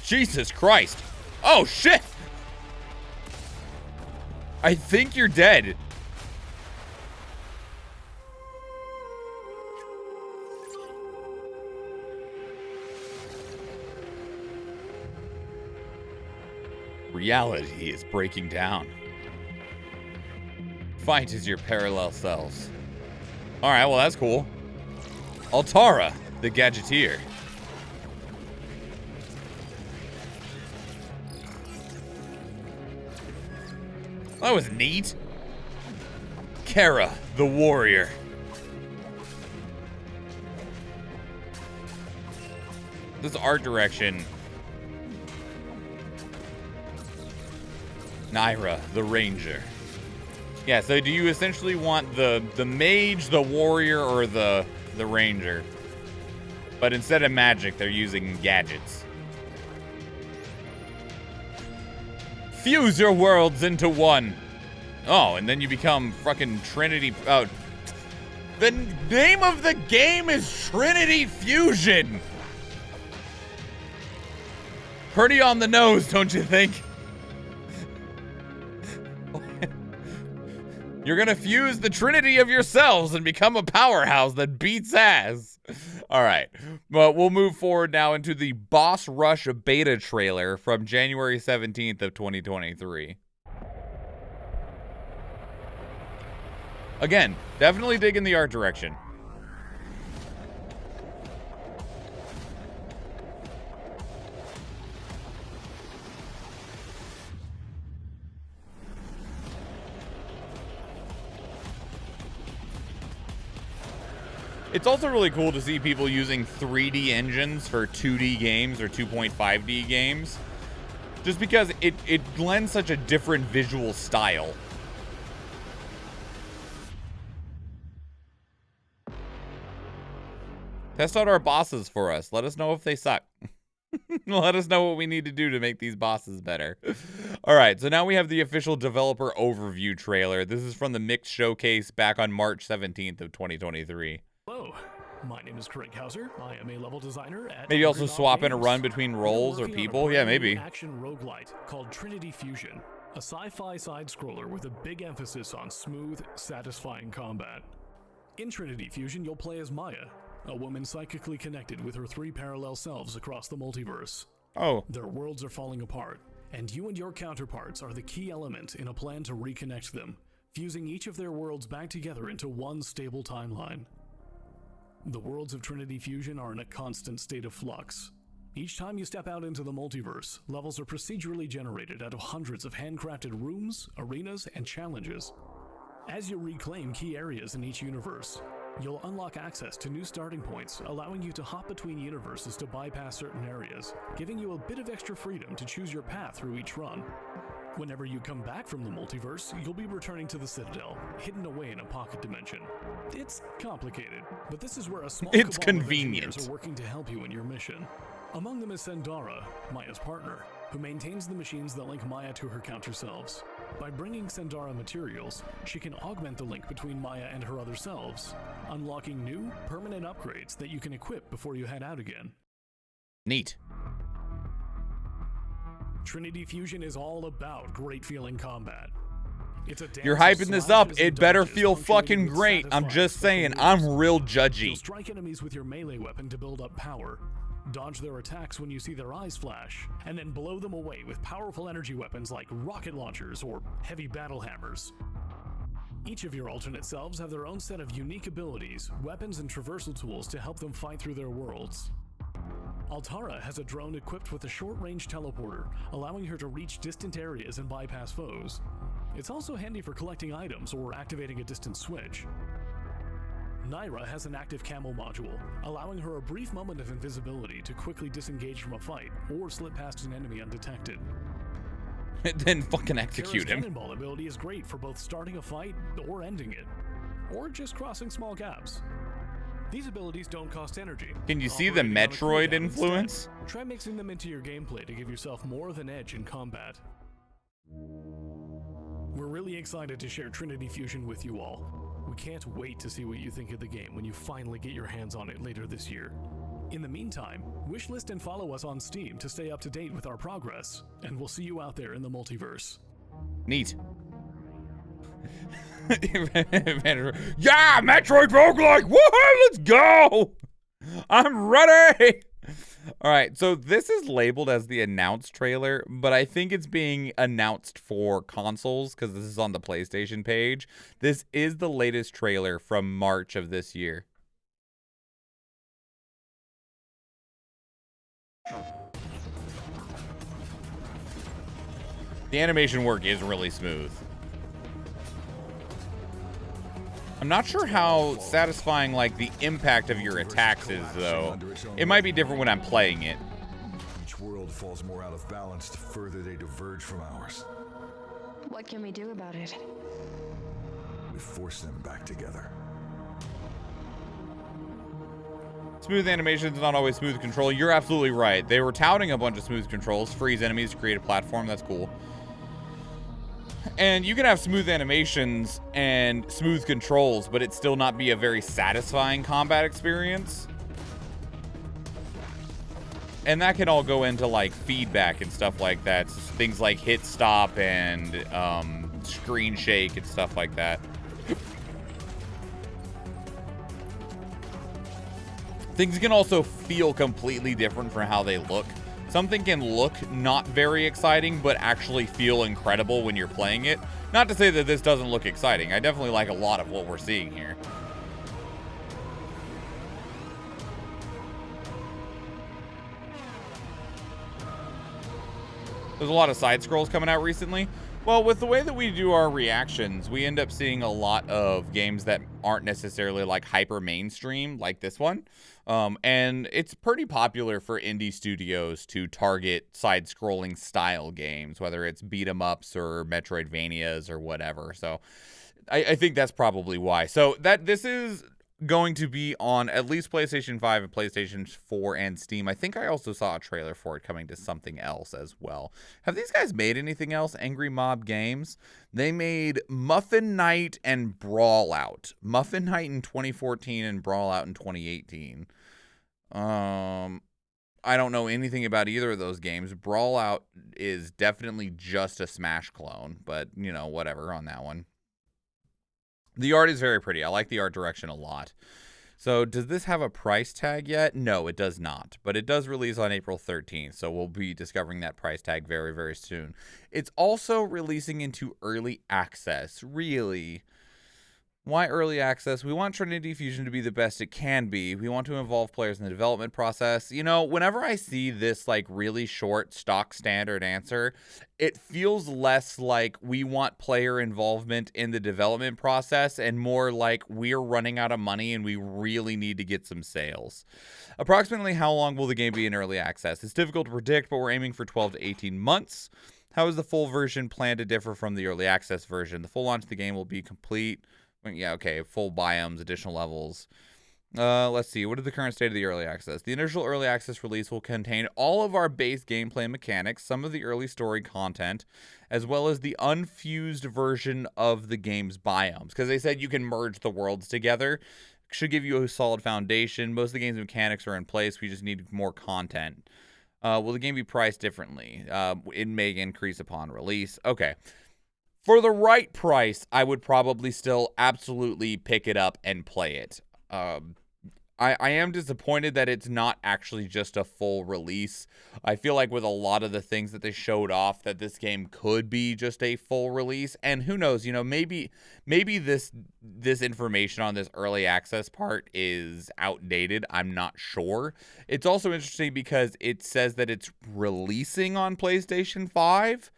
Jesus Christ. Oh, shit. I think you're dead. Reality is breaking down. Fight as your parallel selves. Alright, well that's cool. Altara, the Gadgeteer. That was neat. Kara, the Warrior. This art direction. Naira, the Ranger. Yeah, so do you essentially want the mage, the warrior, or the ranger? But instead of magic, they're using gadgets. Fuse your worlds into one. Oh, and then you become fucking Trinity. Oh, the name of the game is Trinity Fusion. Pretty on the nose, don't you think? You're gonna fuse the trinity of yourselves and become a powerhouse that beats ass. All right, but we'll move forward now into the Boss Rush beta trailer from January 17th of 2023. Again, definitely digging the art direction. It's also really cool to see people using 3D engines for 2D games or 2.5D games. Just because it lends such a different visual style. Test out our bosses for us. Let us know if they suck. Let us know what we need to do to make these bosses better. All right, so now we have the official developer overview trailer. This is from the Mixed Showcase back on March 17th of 2023.
Hello, my name is Craig Hauser. I am a level designer at
Maybe also
Underdog
swap in a
Games.
run between roles or
We're working on a
people. Yeah,
brand new
maybe.
action roguelite called Trinity Fusion, a sci-fi side-scroller with a big emphasis on smooth, satisfying combat. In Trinity Fusion, you'll play as Maya, a woman psychically connected with her 3 parallel selves across the multiverse.
Oh.
Their worlds are falling apart, and you and your counterparts are the key element in a plan to reconnect them, fusing each of their worlds back together into one stable timeline. The worlds of Trinity Fusion are in a constant state of flux. Each time you step out into the multiverse, levels are procedurally generated out of hundreds of handcrafted rooms, arenas, and challenges. As you reclaim key areas in each universe, you'll unlock access to new starting points, allowing you to hop between universes to bypass certain areas, giving you a bit of extra freedom to choose your path through each run. Whenever you come back from the multiverse, you'll be returning to the Citadel, hidden away in a pocket dimension. It's complicated, but this is where a small
It's
cabal of
convenient.
engineers are working to help you in your mission. Among them is Sandara, Maya's partner, who maintains the machines that link Maya to her counter selves. By bringing Sandara materials, she can augment the link between Maya and her other selves, unlocking new, permanent upgrades that you can equip before you head out again.
Neat.
Trinity Fusion is all about great feeling combat. It's a
You're
dance of
hyping this up.
slashes
It
and
better
dodges
feel
punctuated
fucking
with
great. I'm
satisfying
just saying,
special
I'm
moves.
real
You'll
judgy.
strike enemies with your melee weapon to build up power, dodge their attacks when you see their eyes flash, and then blow them away with powerful energy weapons like rocket launchers or heavy battle hammers. Each of your alternate selves have their own set of unique abilities, weapons, and traversal tools to help them fight through their worlds. Altara has a drone equipped with a short-range teleporter, allowing her to reach distant areas and bypass foes. It's also handy for collecting items or activating a distant switch. Naira has an active camo module, allowing her a brief moment of invisibility to quickly disengage from a fight or slip past an enemy undetected.
Then fucking execute
Kara's
him.
cannonball ability is great for both starting a fight or ending it, or just crossing small gaps. These abilities don't cost energy.
Can you see the
Operating on a
Metroid
cooldown
influence?
instead. Try mixing them into your gameplay to give yourself more of an edge in combat. We're really excited to share Trinity Fusion with you all. We can't wait to see what you think of the game when you finally get your hands on it later this year. In the meantime, wishlist and follow us on Steam to stay up to date with our progress, and we'll see you out there in the multiverse.
Neat. Yeah, Metroid roguelike! Woohoo! Let's go! I'm ready! Alright, so this is labeled as the announced trailer, but I think it's being announced for consoles because this is on the PlayStation page. This is the latest trailer from March of this year. The animation work is really smooth. I'm not sure how satisfying, like, the impact of your attacks is, though. It might be different when I'm playing it.
Each world falls more out of balance the further they diverge from ours.
What can we do about it?
We force them back together.
Smooth animation is not always smooth control. You're absolutely right. They were touting a bunch of smooth controls. Freeze enemies to create a platform. That's cool. And you can have smooth animations and smooth controls, but it still not be a very satisfying combat experience. And that can all go into, like, feedback and stuff like that. So things like hit stop and screen shake and stuff like that. Things can also feel completely different from how they look. Something can look not very exciting, but actually feel incredible when you're playing it. Not to say that this doesn't look exciting. I definitely like a lot of what we're seeing here. There's a lot of side scrolls coming out recently. Well, with the way that we do our reactions, we end up seeing a lot of games that aren't necessarily like hyper mainstream like this one. And it's pretty popular for indie studios to target side-scrolling style games, whether it's beat 'em ups or Metroidvanias or whatever. So I think that's probably why. So this is going to be on at least PlayStation 5 and PlayStation 4 and Steam. I think I also saw a trailer for it coming to something else as well. Have these guys made anything else? Angry Mob Games? They made Muffin Night and Brawlout. Muffin Night in 2014 and Brawlout in 2018. I don't know anything about either of those games. Brawlout is definitely just a Smash clone, but, you know, whatever on that one. The art is very pretty. I like the art direction a lot. So does this have a price tag yet? No, it does not. But it does release on April 13th. So we'll be discovering that price tag very, very soon. It's also releasing into early access. Really? Why early access? We want Trinity Fusion to be the best it can be. We want to involve players in the development process. You know, whenever I see this like really short stock standard answer, it feels less like we want player involvement in the development process and more like we're running out of money and we really need to get some sales. Approximately how long will the game be in early access? It's difficult to predict, but we're aiming for 12 to 18 months. How is the full version planned to differ from the early access version? The full launch of the game will be complete. Yeah, okay, full biomes, additional levels. Let's see. What is the current state of the early access? The initial early access release will contain all of our base gameplay mechanics, some of the early story content, as well as the unfused version of the game's biomes. Because they said you can merge the worlds together. Should give you a solid foundation. Most of the game's mechanics are in place. We just need more content. Will the game be priced differently? It may increase upon release. Okay. For the right price, I would probably still absolutely pick it up and play it. I am disappointed that it's not actually just a full release. I feel like with a lot of the things that they showed off that this game could be just a full release. And who knows, you know, maybe this information on this early access part is outdated. I'm not sure. It's also interesting because it says that it's releasing on PlayStation 5.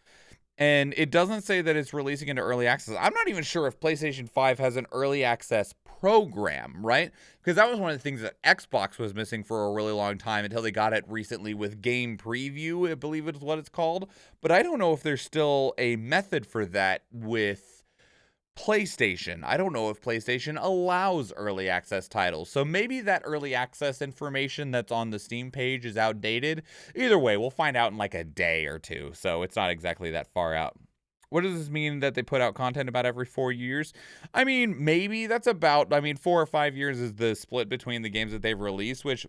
And it doesn't say that it's releasing into early access. I'm not even sure if PlayStation 5 has an early access program, right? Because that was one of the things that Xbox was missing for a really long time until they got it recently with Game Preview, I believe is what it's called. But I don't know if there's still a method for that with PlayStation. I don't know if PlayStation allows early access titles. So maybe that early access information that's on the Steam page is outdated. Either way, we'll find out in like a day or two. So it's not exactly that far out. What does this mean that they put out content about every 4 years? I mean, maybe that's about, 4 or 5 years is the split between the games that they've released, which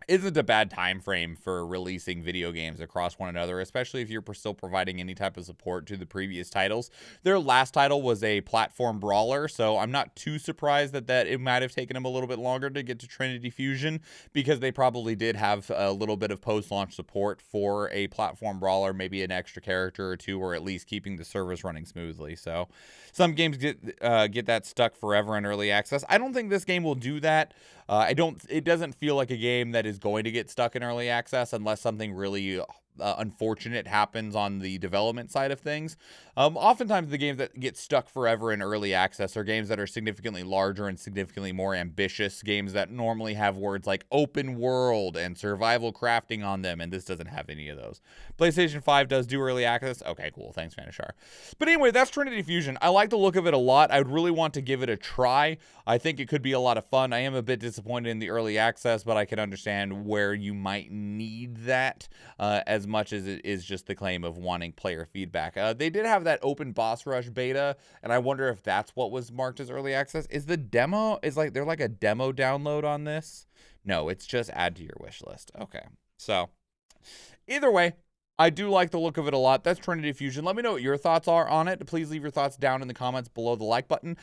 isn't a bad time frame for releasing video games across one another, especially if you're still providing any type of support to the previous titles. Their last title was a platform brawler, so I'm not too surprised that it might have taken them a little bit longer to get to Trinity Fusion, because they probably did have a little bit of post-launch support for a platform brawler, maybe an extra character or two, or at least keeping the service running smoothly. So some games get that stuck forever in early access. I don't think this game will do that. It doesn't feel like a game that is going to get stuck in early access unless something really unfortunate happens on the development side of things. Oftentimes the games that get stuck forever in early access are games that are significantly larger and significantly more ambitious, games that normally have words like open world and survival crafting on them, and this doesn't have any of those. PlayStation 5 does do early access. Okay, cool. Thanks, Vanishar. But anyway, that's Trinity Fusion. I like the look of it a lot. I would really want to give it a try. I think it could be a lot of fun. I am a bit disappointed in the early access, but I can understand where you might need that as much as it is just the claim of wanting player feedback. They did have that open boss rush beta, and I wonder if that's what was marked as early access. Is the demo, they're like a demo download on this? No, it's just add to your wish list. Okay, so either way, I do like the look of it a lot. That's Trinity Fusion. Let me know what your thoughts are on it. Please leave your thoughts down in the comments below the like button.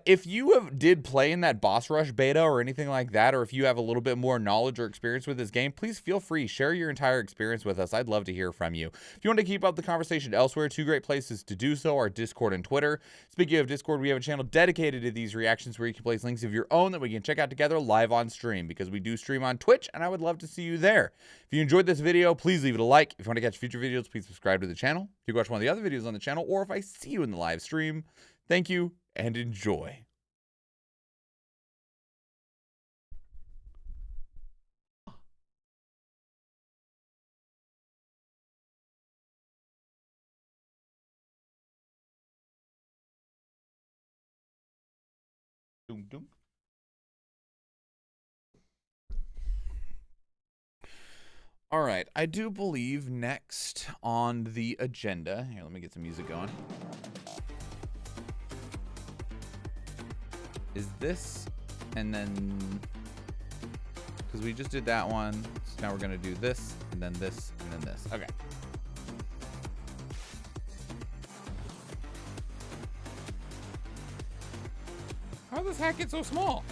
If you did play in that boss rush beta or anything like that, or if you have a little bit more knowledge or experience with this game, please feel free. Share your entire experience with us. I'd love to hear from you. If you want to keep up the conversation elsewhere, two great places to do so are Discord and Twitter. Speaking of Discord, we have a channel dedicated to these reactions where you can place links of your own that we can check out together live on stream, because we do stream on Twitch, and I would love to see you there. If you enjoyed this video, please leave it a like. If you want to catch future videos, please subscribe to the channel. If you watch one of the other videos on the channel, or if I see you in the live stream, thank you and enjoy. Dum, dum. All right, I do believe next on the agenda, here, let me get some music going, is this, and then, because we just did that one, so now we're going to do this, and then this, and then this. Okay. How does this hat get so small?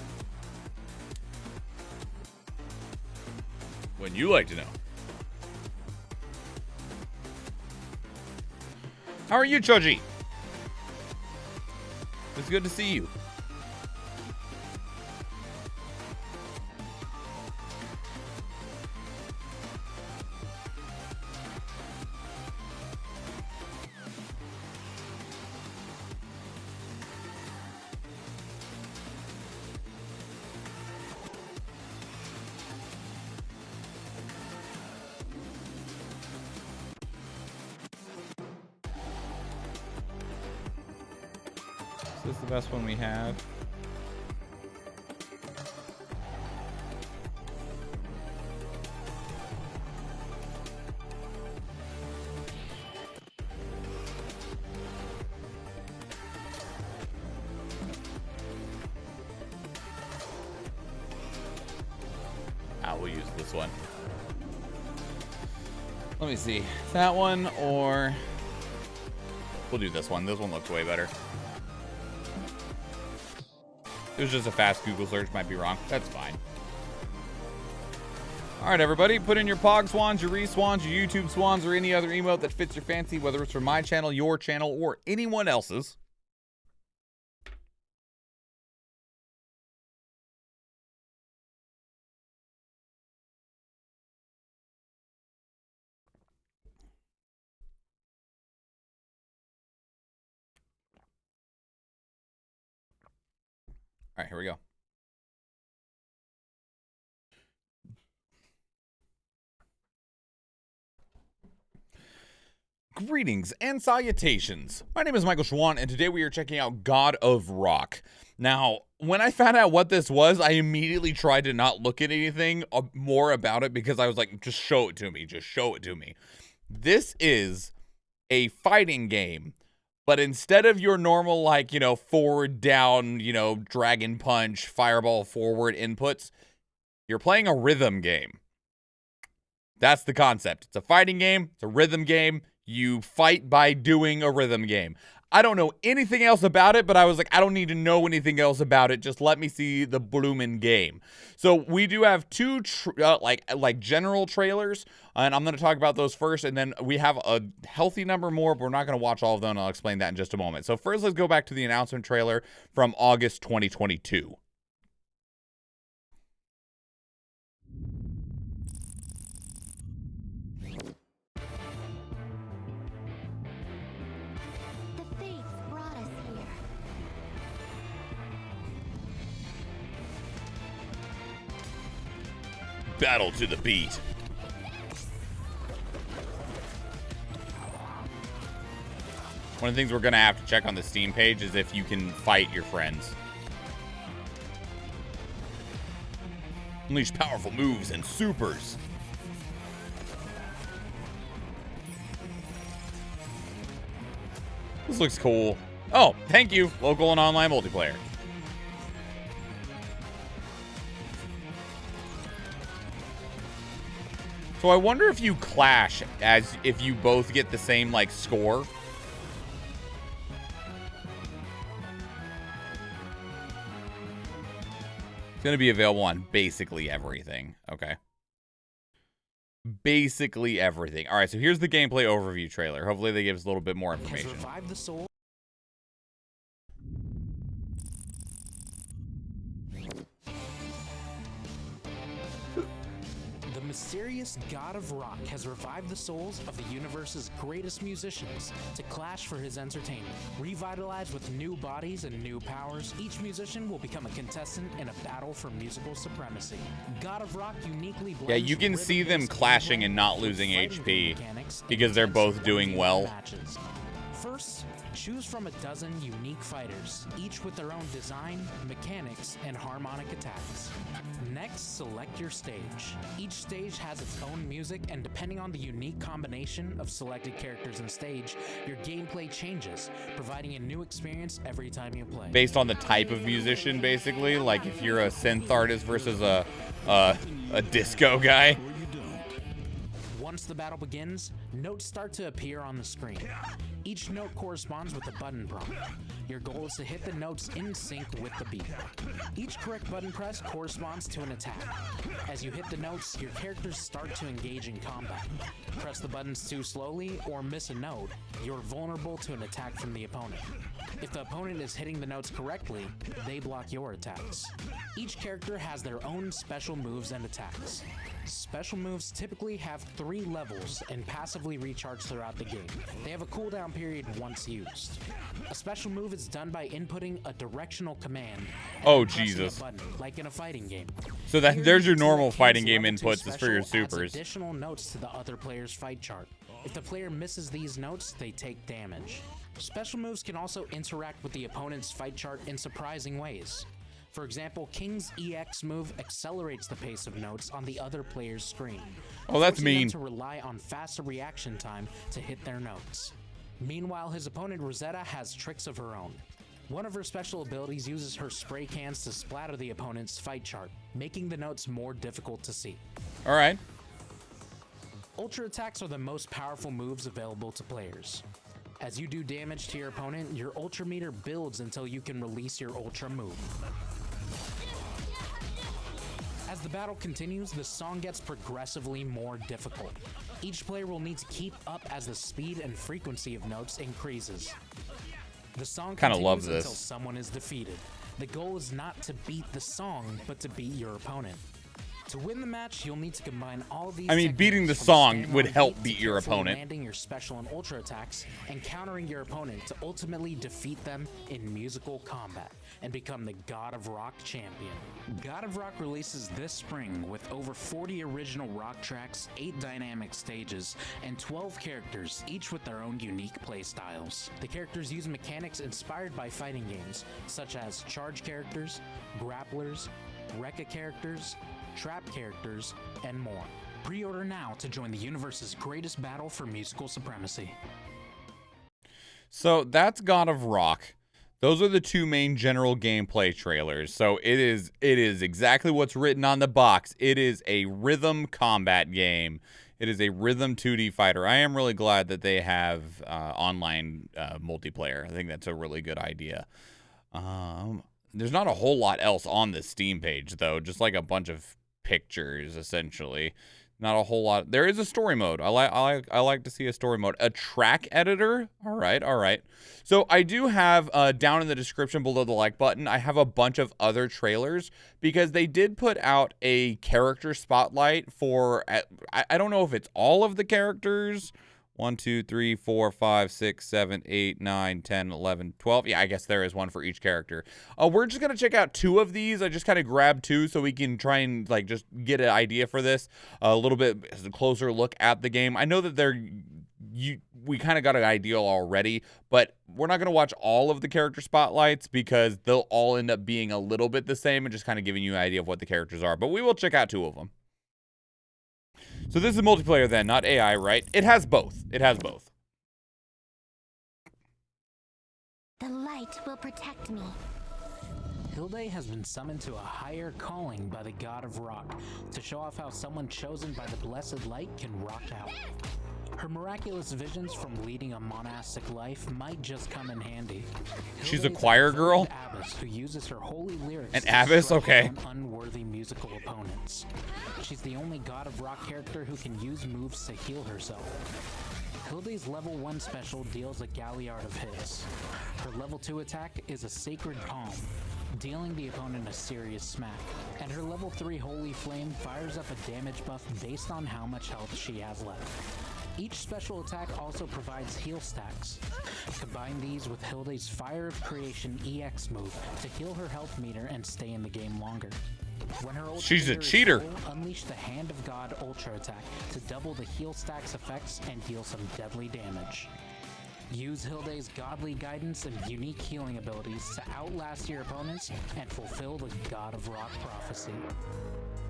When you like to know. How are you, Choji? It's good to see you. Is this the best one we have? We'll use this one. Let me see. That one, or we'll do this one. This one looks way better. It was just a fast Google search. Might be wrong. That's fine. All right, everybody. Put in your Pog Swans, your Re-Swans, your YouTube Swans, or any other emote that fits your fancy, whether it's from my channel, your channel, or anyone else's. All right, here we go. Greetings and salutations. My name is Michael Schwan, and today we are checking out God of Rock. Now, when I found out what this was, I immediately tried to not look at anything more about it because I was like, just show it to me. Just show it to me. This is a fighting game. But instead of your normal, like, you know, forward, down, you know, dragon punch, fireball forward inputs, you're playing a rhythm game. That's the concept. It's a fighting game. It's a rhythm game. You fight by doing a rhythm game. I don't know anything else about it, but I was like, I don't need to know anything else about it. Just let me see the bloomin' game. So we do have two like general trailers, and I'm going to talk about those first, and then we have a healthy number more, but we're not going to watch all of them, and I'll explain that in just a moment. So first, let's go back to the announcement trailer from August 2022. Battle to the beat. One of the things we're going to have to check on the Steam page is if you can fight your friends. Unleash powerful moves and supers. This looks cool. Oh, thank you. Local and online multiplayer. So I wonder if you clash as if you both get the same, like, score. It's going to be available on basically everything. Okay. Basically everything. All right, so here's the gameplay overview trailer. Hopefully they give us a little bit more information.
Revive the soul. The mysterious God of Rock has revived the souls of the universe's greatest musicians to clash for his entertainment. Revitalized with new bodies and new powers, each musician will become a contestant in a battle for musical supremacy. God of Rock uniquely blends.
Yeah, you can see them clashing and not losing HP because they're both doing well.
First, choose from a dozen unique fighters, each with their own design, mechanics, and harmonic attacks. Next, select your stage. Each stage has its own music, and depending on the unique combination of selected characters and stage, your gameplay changes, providing a new experience every time you play.
Based on the type of musician, basically, like if you're a synth artist versus a disco guy.
Once the battle begins, notes start to appear on the screen. Each note corresponds with a button prompt. Your goal is to hit the notes in sync with the beat. Each correct button press corresponds to an attack. As you hit the notes, your characters start to engage in combat. Press the buttons too slowly or miss a note, you're vulnerable to an attack from the opponent. If the opponent is hitting the notes correctly, they block your attacks. Each character has their own special moves and attacks. Special moves typically have 3 levels and passively recharge throughout the game. They have a cooldown period once used. A special move is done by inputting a directional command.
Oh,
pressing a
Jesus.
button, like in a fighting game.
So that
Here,
there's
you
your
can
normal
select
fighting
King's
game
level 2
inputs is for your
special adds
supers.
additional notes to the other player's fight chart. If the player misses these notes, they take damage. Special moves can also interact with the opponent's fight chart in surprising ways. For example, King's EX move accelerates the pace of notes on the other player's screen.
Oh, that's
forcing them
mean.
to rely on faster reaction time to hit their notes. Meanwhile, his opponent Rosetta has tricks of her own. One of her special abilities uses her spray cans to splatter the opponent's fight chart, making the notes more difficult to see.
All right.
Ultra attacks are the most powerful moves available to players. As you do damage to your opponent, your ultra meter builds until you can release your ultra move. As the battle continues, the song gets progressively more difficult. Each player will need to keep up as the speed and frequency of notes increases. The song
Kinda love
continues
this.
until someone is defeated. The goal is not to beat the song, but to beat your opponent. To win the match, you'll need to combine all of these
I mean, beating the
techniques from
song
staying
would
on
help
beat
beat
to
your
carefully
opponent.
landing your special and ultra attacks and countering your opponent to ultimately defeat them in musical combat and become the God of Rock champion. God of Rock releases this spring with over 40 original rock tracks, 8 dynamic stages, and 12 characters, each with their own unique playstyles. The characters use mechanics inspired by fighting games, such as charge characters, grapplers, Rekka characters, trap characters, and more. Pre-order now to join the universe's greatest battle for musical supremacy.
So that's God of Rock. Those are the 2 main general gameplay trailers. So it is exactly what's written on the box. It is a rhythm combat game. It is a rhythm 2D fighter. I am really glad that they have online multiplayer. I think that's a really good idea. There's not a whole lot else on the Steam page, though. Just like a bunch of pictures, essentially. Not a whole lot. There is a story mode. I like to see a story mode. A track editor. All right. So I do have down in the description below the like button, I have a bunch of other trailers because they did put out a character spotlight for, I don't know if it's all of the characters. 1, 2, 3, 4, 5, 6, 7, 8, 9, 10, 11, 12. Yeah, I guess there is one for each character. We're just going to check out 2 of these. I just kind of grabbed 2 so we can try and like just get an idea for this. A little bit closer look at the game. I know that we kind of got an idea already, but we're not going to watch all of the character spotlights because they'll all end up being a little bit the same and just kind of giving you an idea of what the characters are. But we will check out 2 of them. So this is multiplayer then, not AI, right? It has both. It has both.
The light will protect me.
Hilde has been summoned to a higher calling by the God of Rock to show off how someone chosen by the blessed light can rock out. Her miraculous visions from leading a monastic life might just come in handy.
She's a
Hilde is
choir
devoted
girl?
Abbess who uses her holy lyrics
An
to
abbess?
strike
Okay.
down unworthy musical opponents. She's the only God of Rock character who can use moves to heal herself. Hilde's level 1 special deals a Galliard of hits. Her level 2 attack is a Sacred Palm, dealing the opponent a serious smack. And her level 3 Holy Flame fires up a damage buff based on how much health she has left. Each special attack also provides heal stacks. Combine these with Hilde's Fire of Creation EX move to heal her health meter and stay in the game longer. When her ultra
She's a
meter is
cheater.
full, unleash the Hand of God Ultra attack to double the heal stack's effects and deal some deadly damage. Use Hilde's godly guidance and unique healing abilities to outlast your opponents and fulfill the God of Rock prophecy.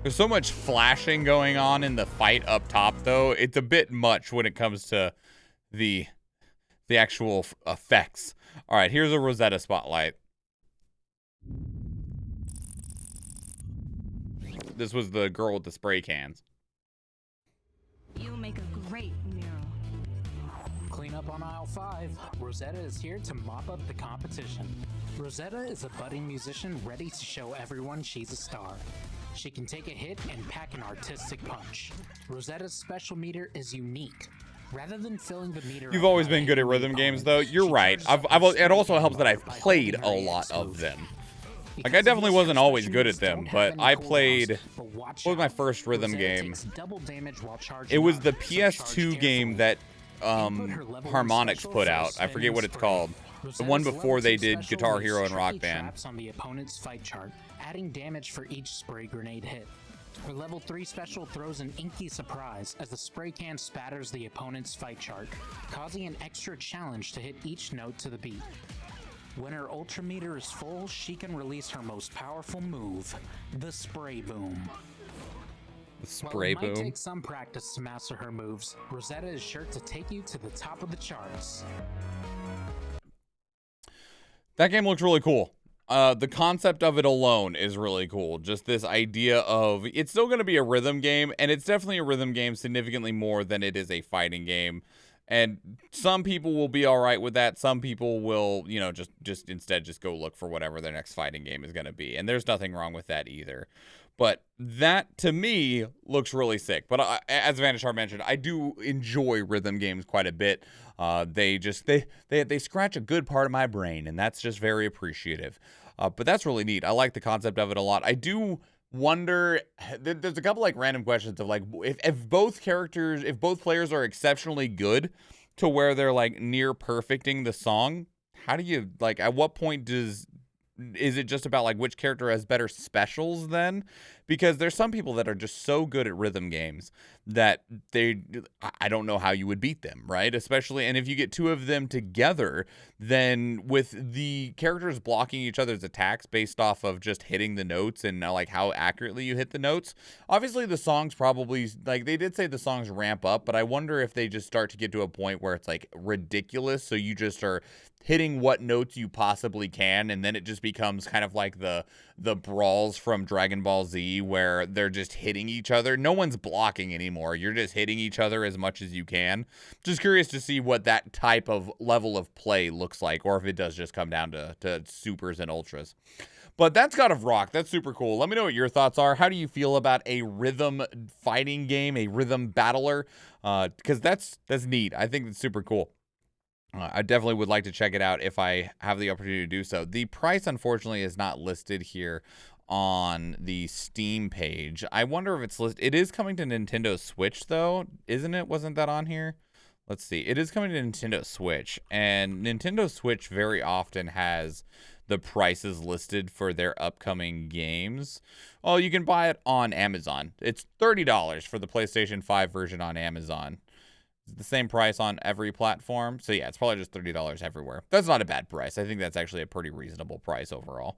There's so much flashing going on in the fight up top, though. It's a bit much when it comes to the actual effects. All right, here's a Rosetta spotlight. This was the girl with the spray cans.
You make a great mural.
Clean up on aisle 5. Rosetta is here to mop up the competition. Rosetta is a budding musician ready to show everyone she's a star. She can take a hit and pack an artistic punch. Rosetta's special meter is unique. Rather than filling the meter,
You've always been good at rhythm games, though. You're right. It also helps that I've played a lot of them. Like, I definitely wasn't always good at them, but I played... What was my first rhythm game? It was the PS2 game that Harmonix put out. I forget what it's called. The one before they did Guitar Hero and Rock Band.
On the opponent's fight chart, adding damage for each spray grenade hit. Her level 3 special throws an inky surprise as the spray can spatters the opponent's fight chart, causing an extra challenge to hit each note to the beat. When her ultra meter is full, she can release her most powerful move, the Spray Boom.
The Spray Boom?
It might take some practice to master her moves, Rosetta is sure to take you to the top of the charts.
That game looks really cool. The concept of it alone is really cool. Just this idea of it's still going to be a rhythm game, and it's definitely a rhythm game significantly more than it is a fighting game. And some people will be all right with that. Some people will, you know, just instead just go look for whatever their next fighting game is going to be. And there's nothing wrong with that either. But that, to me, looks really sick. But as Vanishar mentioned, I do enjoy rhythm games quite a bit. They scratch a good part of my brain, and that's just very appreciative. But that's really neat. I like the concept of it a lot. I do wonder, there's a couple like random questions of like, if both players are exceptionally good to where they're like near perfecting the song, how do you, like, at what point is it just about like which character has better specials then? Because there's some people that are just so good at rhythm games that I don't know how you would beat them, right? Especially, and if you get two of them together, then with the characters blocking each other's attacks based off of just hitting the notes and like how accurately you hit the notes, obviously the songs probably, like they did say the songs ramp up, but I wonder if they just start to get to a point where it's like ridiculous, so you just are hitting what notes you possibly can, and then it just becomes kind of like the brawls from Dragon Ball Z where they're just hitting each other. No one's blocking anymore. You're just hitting each other as much as you can. Just curious to see what that type of level of play looks like, or if it does just come down to supers and ultras. But that's God of Rock. That's super cool. Let me know what your thoughts are. How do you feel about a rhythm fighting game, a rhythm battler? Because that's neat. I think it's super cool. I definitely would like to check it out if I have the opportunity to do so. The price, unfortunately, is not listed here on the Steam page. I wonder if it's listed. It is coming to Nintendo Switch, though, isn't it? Wasn't that on here? Let's see. It is coming to Nintendo Switch, and Nintendo Switch very often has the prices listed for their upcoming games. Well, you can buy it on Amazon. It's $30 for the PlayStation 5 version on Amazon. It's the same price on every platform. So yeah, it's probably just $30 everywhere. That's not a bad price. I think that's actually a pretty reasonable price overall.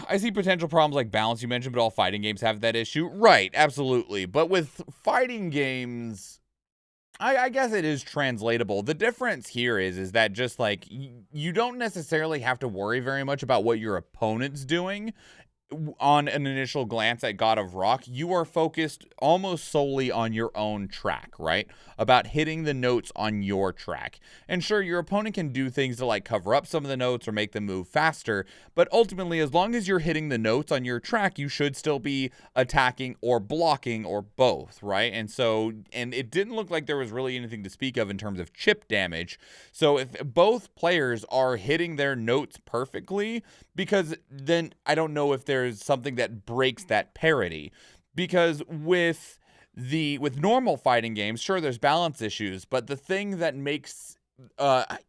I see potential problems like balance you mentioned, but all fighting games have that issue. Right, absolutely. But with fighting games, I guess it is translatable. The difference here is that just like you don't necessarily have to worry very much about what your opponent's doing. On an initial glance at God of Rock, you are focused almost solely on your own track, right? About hitting the notes on your track. And sure, your opponent can do things to like cover up some of the notes or make them move faster, but ultimately, as long as you're hitting the notes on your track, you should still be attacking or blocking or both, right? And it didn't look like there was really anything to speak of in terms of chip damage. So if both players are hitting their notes perfectly, because then I don't know if there's something that breaks that parity. Because with normal fighting games, sure, there's balance issues, but the thing that makes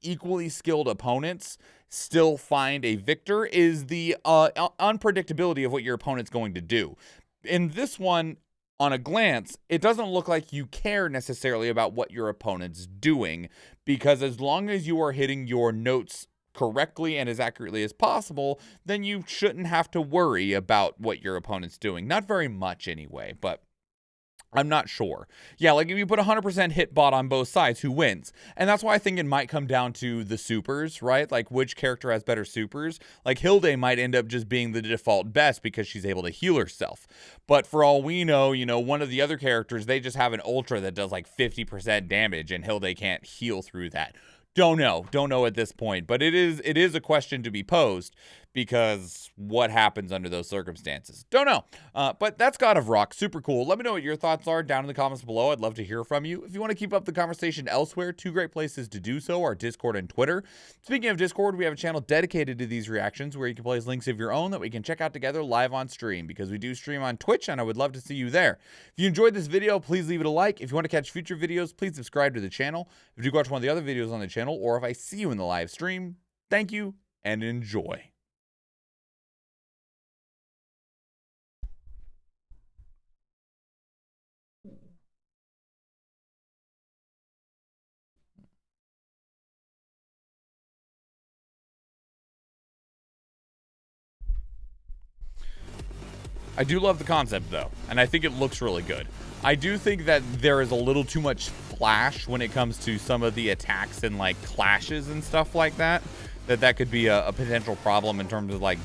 equally skilled opponents still find a victor is the unpredictability of what your opponent's going to do. In this one, on a glance, it doesn't look like you care necessarily about what your opponent's doing, because as long as you are hitting your notes correctly and as accurately as possible, then you shouldn't have to worry about what your opponent's doing. Not very much anyway, but I'm not sure. Yeah, like if you put 100% hit bot on both sides, who wins? And that's why I think it might come down to the supers, right? Like which character has better supers? Like Hilde might end up just being the default best because she's able to heal herself. But for all we know, you know, one of the other characters, they just have an ultra that does like 50% damage and Hilde can't heal through that. Don't know at this point, but it is a question to be posed, because what happens under those circumstances? Don't know. But that's God of Rock. Super cool. Let me know what your thoughts are down in the comments below. I'd love to hear from you. If you want to keep up the conversation elsewhere, two great places to do so are Discord and Twitter. Speaking of Discord, we have a channel dedicated to these reactions where you can place links of your own that we can check out together live on stream, because we do stream on Twitch and I would love to see you there. If you enjoyed this video, please leave it a like. If you want to catch future videos, please subscribe to the channel. If you watch one of the other videos on the channel, or if I see you in the live stream, thank you and enjoy. I do love the concept though, and I think it looks really good. I do think that there is a little too much flash when it comes to some of the attacks and like clashes and stuff like that. That could be a potential problem in terms of like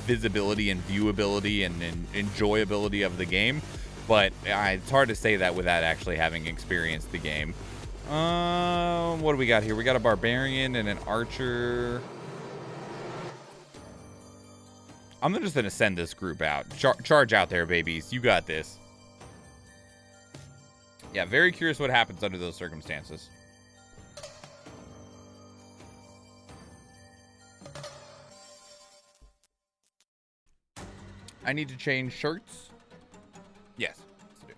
visibility and viewability and enjoyability of the game. But it's hard to say that without actually having experienced the game. What do we got here? We got a barbarian and an archer. I'm just going to send this group out. Charge out there, babies. You got this. Yeah, very curious what happens under those circumstances. I need to change shirts. Yes. Let's do it.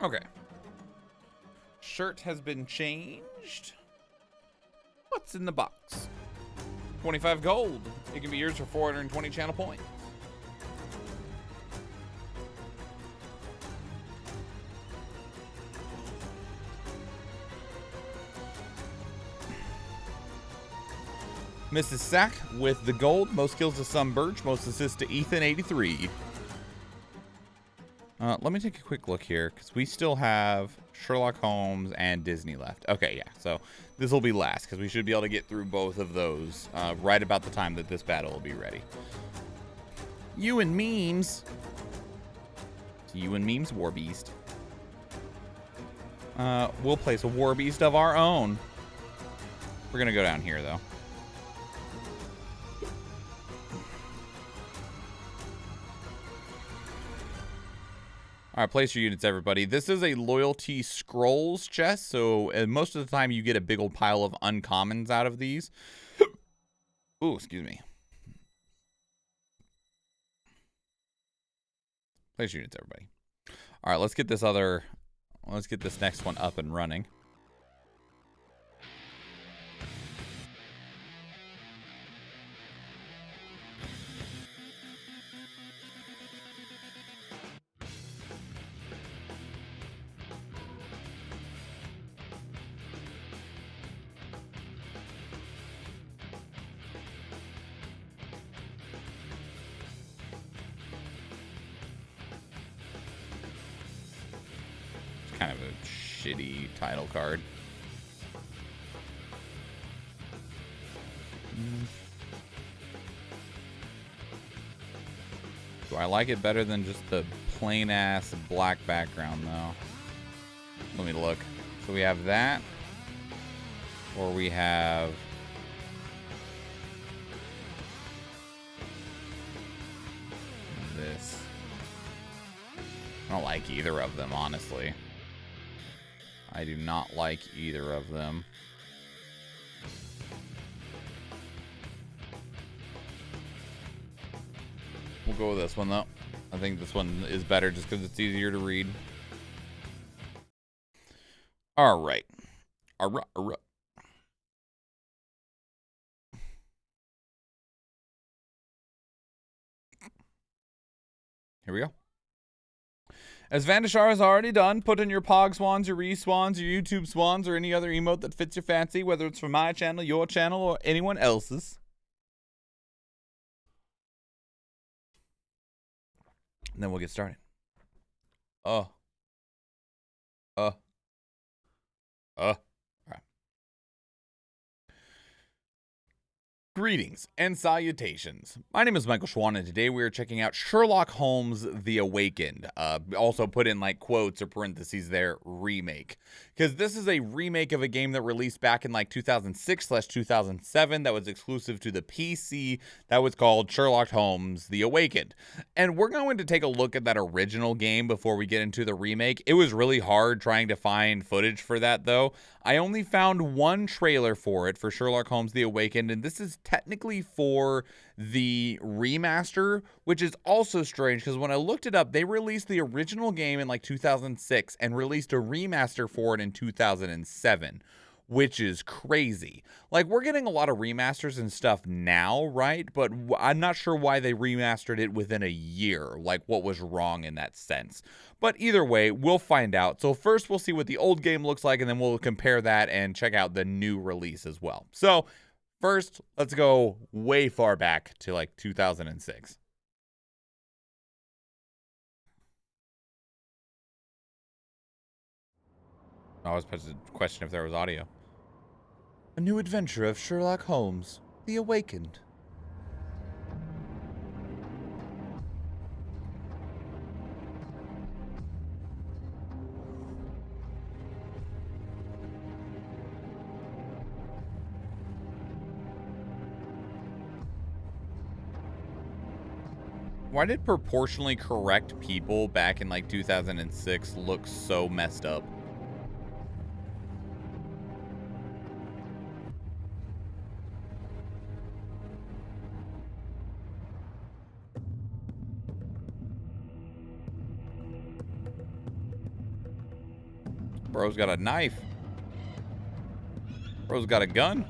Okay. Shirt has been changed. What's in the box? 25 gold. It can be yours for 420 channel points. Mrs. Sack with the gold. Most kills to Some Birch. Most assists to Ethan, 83. Let me take a quick look here, because we still have Sherlock Holmes and Disney left. Okay, yeah, so this will be last, because we should be able to get through both of those right about the time that this battle will be ready. You and Memes. You and Memes War Beast. We'll place a War Beast of our own. We're going to go down here, though. All right, place your units, everybody. This is a loyalty scrolls chest, so most of the time you get a big old pile of uncommons out of these. Ooh, excuse me. Place your units, everybody. All right, let's get this next one up and running. Kind of a shitty title card. Do I like it better than just the plain ass black background though? Let me look. So we have that, or we have this. I don't like either of them, honestly. I do not like either of them. We'll go with this one, though. I think this one is better just because it's easier to read. All right. All right. All right. Here we go. As Vandashar has already done, put in your Pog Swans, your Re-Swans, your YouTube Swans, or any other emote that fits your fancy, whether it's from my channel, your channel, or anyone else's. And then we'll get started. All right. Greetings and salutations. My name is Michael Schwan, and today we are checking out Sherlock Holmes The Awakened. Also put in like quotes or parentheses there, remake. Because this is a remake of a game that released back in like 2006/2007 that was exclusive to the PC that was called Sherlock Holmes The Awakened. And we're going to take a look at that original game before we get into the remake. It was really hard trying to find footage for that though. I only found one trailer for it, for Sherlock Holmes The Awakened, and this is technically for the remaster, which is also strange because when I looked it up, they released the original game in like 2006 and released a remaster for it in 2007, which is crazy. Like, we're getting a lot of remasters and stuff now, right? But I'm not sure why they remastered it within a year, like what was wrong in that sense. But either way, we'll find out. So first we'll see what the old game looks like, and then we'll compare that and check out the new release as well. So first, let's go way far back to like 2006. I was supposed to question if there was audio. A new adventure of Sherlock Holmes, The Awakened. Why did proportionally correct people back in like 2006 look so messed up? Bro's got a knife. Bro's got a gun.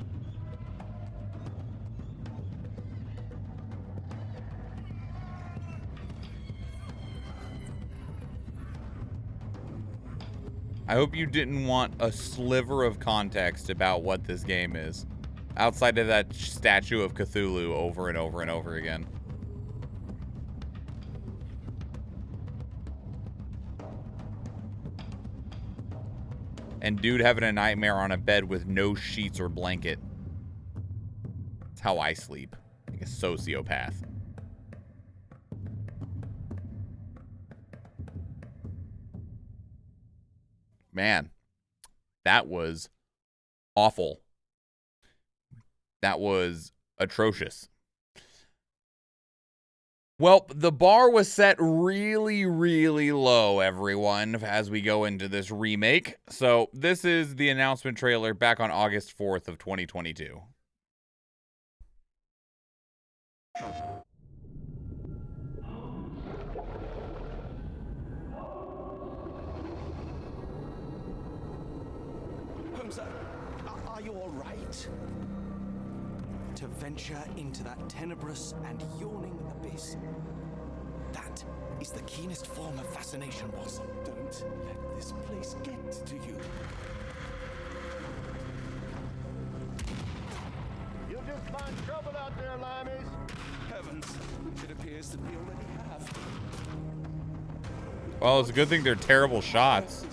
I hope you didn't want a sliver of context about what this game is, outside of that statue of Cthulhu over and over and over again. And dude having a nightmare on a bed with no sheets or blanket. That's how I sleep, like a sociopath. Man, that was awful. That was atrocious. Well, the bar was set really, really low, everyone, as we go into this remake. So this is the announcement trailer back on August 4th of 2022.
Are you all right? To venture into that tenebrous and yawning abyss. That is the keenest form of fascination, boss. Don't let this place get to you.
You'll just find trouble out there, Limeys.
Heavens, it appears that we already have.
Well, it's a good thing they're terrible shots.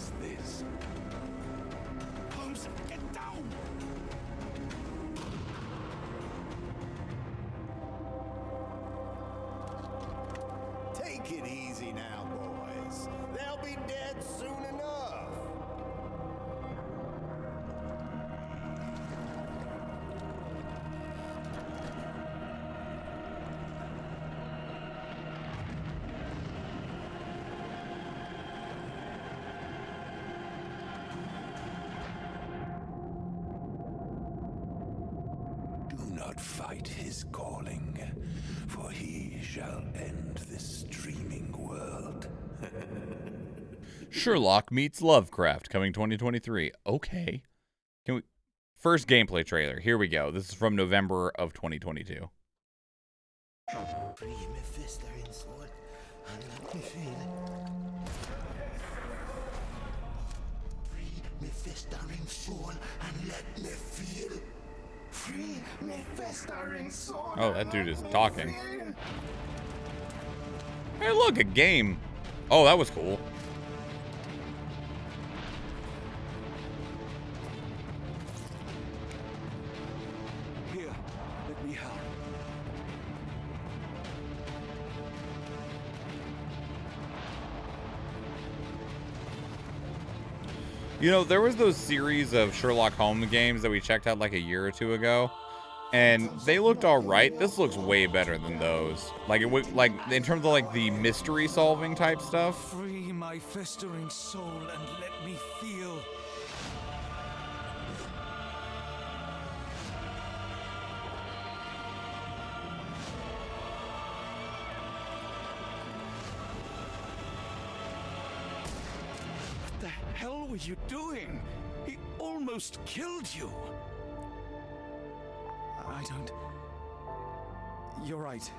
Take it easy now, boys. They'll be dead soon enough.
not fight his calling, for he shall end this streaming world.
Sherlock meets Lovecraft, coming 2023. Okay. Can we... First gameplay trailer. Here we go. This is from November of 2022.
Free me festering soul and let me feel it. Free me festering soul and let me feel. Free me festering soul.
Oh, that dude is talking. Hey, look, a game. Oh, that was cool.
Here, let me help.
You know, there was those series of Sherlock Holmes games that we checked out like a year or two ago, and they looked all right. This looks way better than those. Like it would, like in terms of like the mystery solving type stuff.
Free my festering soul and let me feel. What the hell were you doing? He almost killed you. I don't... You're right.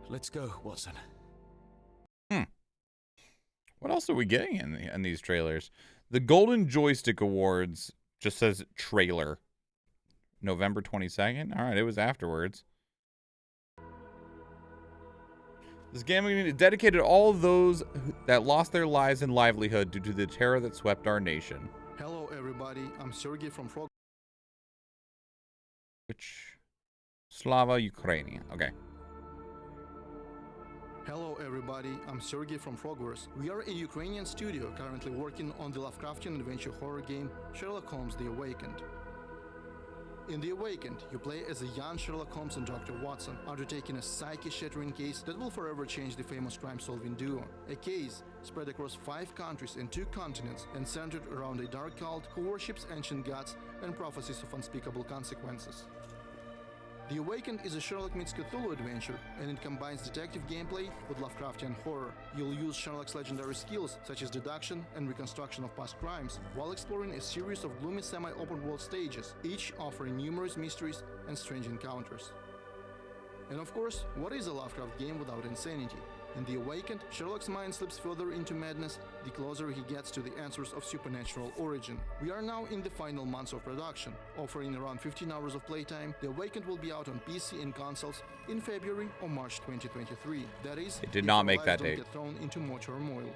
Let's go, Watson.
What else are we getting in these trailers? The Golden Joystick Awards just says trailer. November 22nd? All right, it was afterwards. This game is dedicated to all of those that lost their lives and livelihood due to the terror that swept our nation.
Hello, everybody. I'm Sergey from Frog.
Which... Slava Ukrainian. Okay.
Hello, everybody. I'm Sergey from Frogverse. We are a Ukrainian studio currently working on the Lovecraftian adventure horror game Sherlock Holmes: The Awakened. In The Awakened, you play as a young Sherlock Holmes and Dr. Watson, undertaking a psyche-shattering case that will forever change the famous crime-solving duo. A case spread across 5 countries and 2 continents and centered around a dark cult who worships ancient gods and prophecies of unspeakable consequences. The Awakened is a Sherlock meets Cthulhu adventure, and it combines detective gameplay with Lovecraftian horror. You'll use Sherlock's legendary skills, such as deduction and reconstruction of past crimes, while exploring a series of gloomy semi-open world stages, each offering numerous mysteries and strange encounters. And of course, what is a Lovecraft game without insanity? In The Awakened, Sherlock's mind slips further into madness the closer he gets to the answers of supernatural origin. We are now in the final months of production. Offering around 15 hours of playtime, The Awakened will be out on PC and consoles in February or March 2023. That is,
it did not make that date.
Get thrown into more turmoil.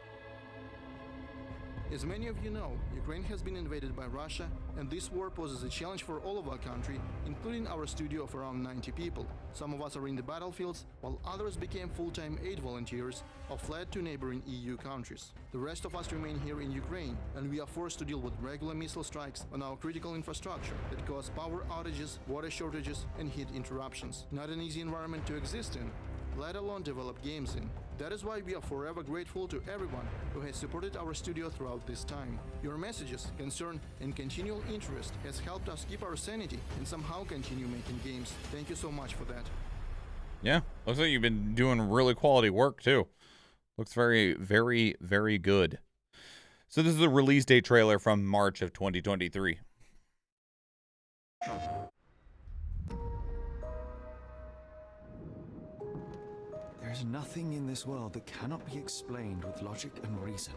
As many of you know, Ukraine has been invaded by Russia, and this war poses a challenge for all of our country, including our studio of around 90 people. Some of us are in the battlefields, while others became full-time aid volunteers or fled to neighboring EU countries. The rest of us remain here in Ukraine, and we are forced to deal with regular missile strikes on our critical infrastructure that cause power outages, water shortages, and heat interruptions. Not an easy environment to exist in, let alone develop games in. That is why we are forever grateful to everyone who has supported our studio throughout this time. Your messages, concern, and continual interest has helped us keep our sanity and somehow continue making games. Thank you so much for that.
Yeah, looks like you've been doing really quality work too. Looks very, very, very good. So this is a release date trailer from March of 2023.
There is nothing in this world that cannot be explained with logic and reason.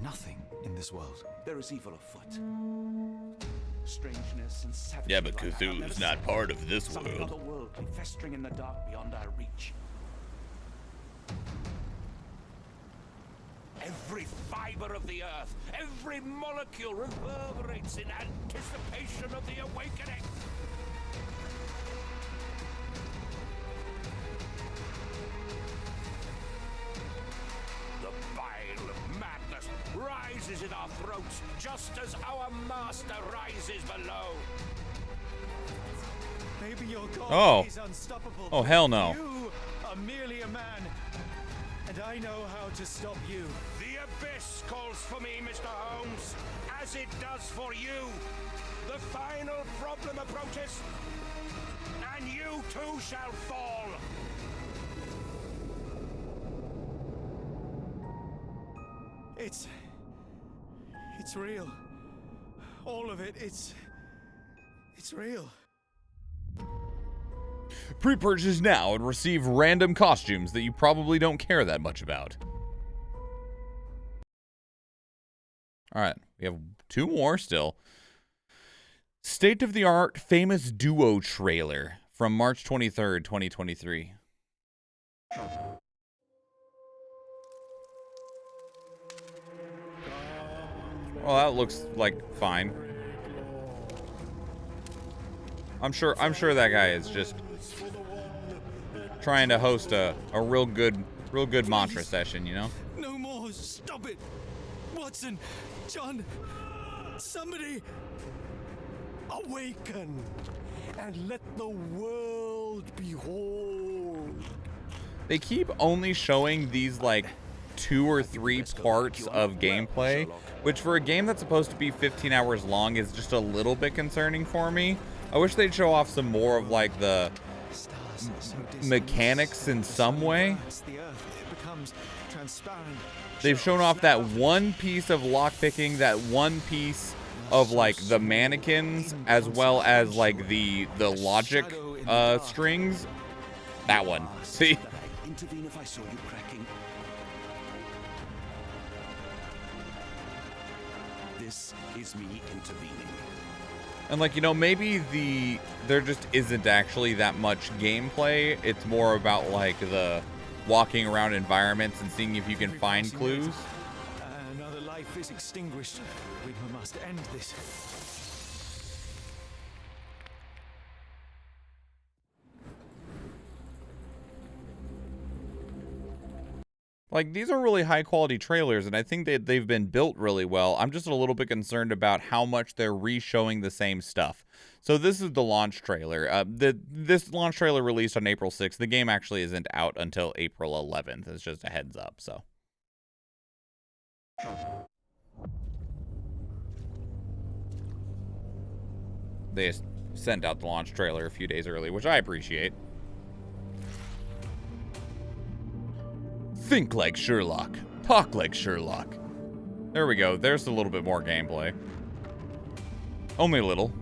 Nothing in this world.
There is evil afoot. Strangeness and savagery.
Yeah, but Cthulhu's not part of this
Something
world.
otherworldly festering in the dark beyond our reach. Every fiber of the earth, every molecule reverberates in anticipation of the awakening. The bile of madness rises in our throats just as our master rises below.
Maybe your God
Oh.
is unstoppable.
Oh, hell no.
You are merely a man, and I know how to stop you.
The abyss calls for me, Mr. Holmes, as it does for you. The final problem approaches, and you too shall fall.
It's real. All of it, it's real.
Pre-purchase now and receive random costumes that you probably don't care that much about. Alright, we have 2 more still. State-of-the-art famous duo trailer from March 23rd, 2023. Well, that looks like fine. I'm sure that guy is just trying to host a real good mantra session, you know?
No more. Stop it. Watson, John, somebody awaken and let the world behold.
They keep only showing these like 2 or 3 parts of gameplay, which for a game that's supposed to be 15 hours long is just a little bit concerning for me. I wish they'd show off some more of like the mechanics in some way. They've shown off that one piece of lockpicking, that one piece of like the mannequins, as well as like the logic strings. That one. See?
Intervene if I saw you cracking. This is me intervening.
And like, you know, maybe there just isn't actually that much gameplay. It's more about like the walking around environments and seeing if you can find clues.
Another life is extinguished. We must end this.
Like, these are really high quality trailers, and I think that they've been built really well. I'm just a little bit concerned about how much they're re-showing the same stuff. So this is the launch trailer. This launch trailer released on April 6th. The game actually isn't out until April 11th. It's just a heads up, so. They sent out the launch trailer a few days early, which I appreciate. Think like Sherlock. Talk like Sherlock. There we go. There's a little bit more gameplay. Only a little.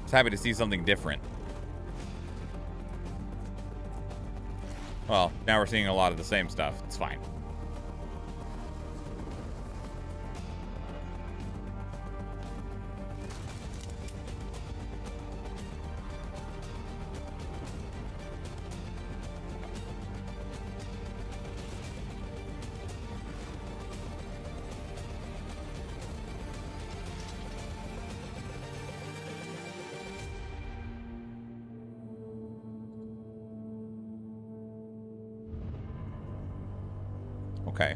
Just happy to see something different. Well, now we're seeing a lot of the same stuff. It's fine. Okay.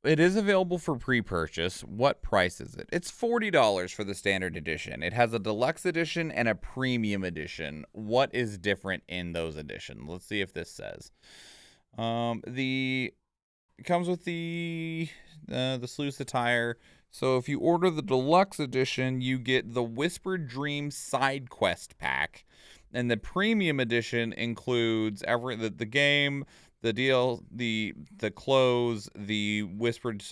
It is available for pre-purchase. What price is it? It's $40 for the standard edition. It has a deluxe edition and a premium edition. What is different in those editions? Let's see if this says. It comes with the Sleuth attire. So if you order the deluxe edition, you get the Whispered Dream side quest pack, and the premium edition includes the game, the deal, the clothes, the Whispered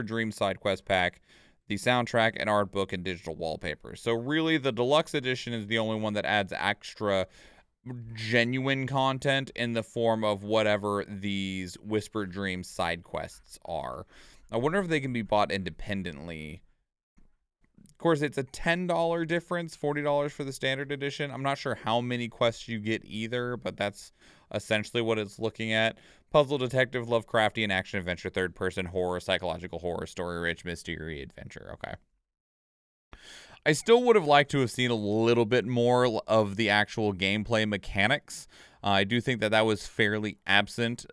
Dream side quest pack, the soundtrack, and art book, and digital wallpaper. So really, the deluxe edition is the only one that adds extra genuine content in the form of whatever these Whispered Dream side quests are. I wonder if they can be bought independently. Of course, it's a $10 difference, $40 for the standard edition. I'm not sure how many quests you get either, but that's essentially what it's looking at. Puzzle, detective, Lovecraftian, action, adventure, third-person, horror, psychological horror, story-rich, mystery, adventure. Okay. I still would have liked to have seen a little bit more of the actual gameplay mechanics. I do think that was fairly absent.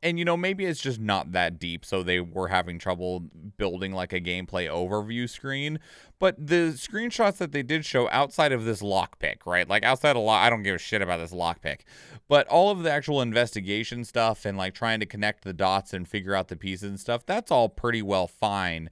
And, you know, maybe it's just not that deep, so they were having trouble building, like, a gameplay overview screen. But the screenshots that they did show outside of this lockpick, right? Like, outside of I don't give a shit about this lockpick. But all of the actual investigation stuff and, like, trying to connect the dots and figure out the pieces and stuff, that's all pretty well fine.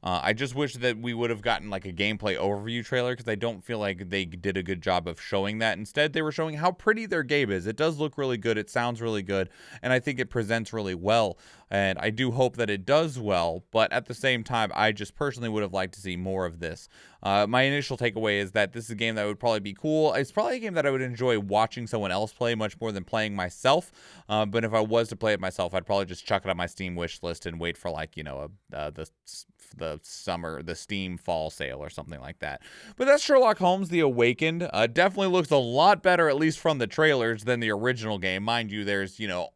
I just wish that we would have gotten like a gameplay overview trailer, because I don't feel like they did a good job of showing that. Instead, they were showing how pretty their game is. It does look really good. It sounds really good. And I think it presents really well. And I do hope that it does well. But at the same time, I just personally would have liked to see more of this. My initial takeaway is that this is a game that would probably be cool. It's probably a game that I would enjoy watching someone else play much more than playing myself. But if I was to play it myself, I'd probably just chuck it on my Steam wish list and wait for, like, you know, the Steam fall sale or something like that. But that's Sherlock Holmes: The Awakened. Definitely looks a lot better, at least from the trailers, than the original game. Mind you, there's, you know,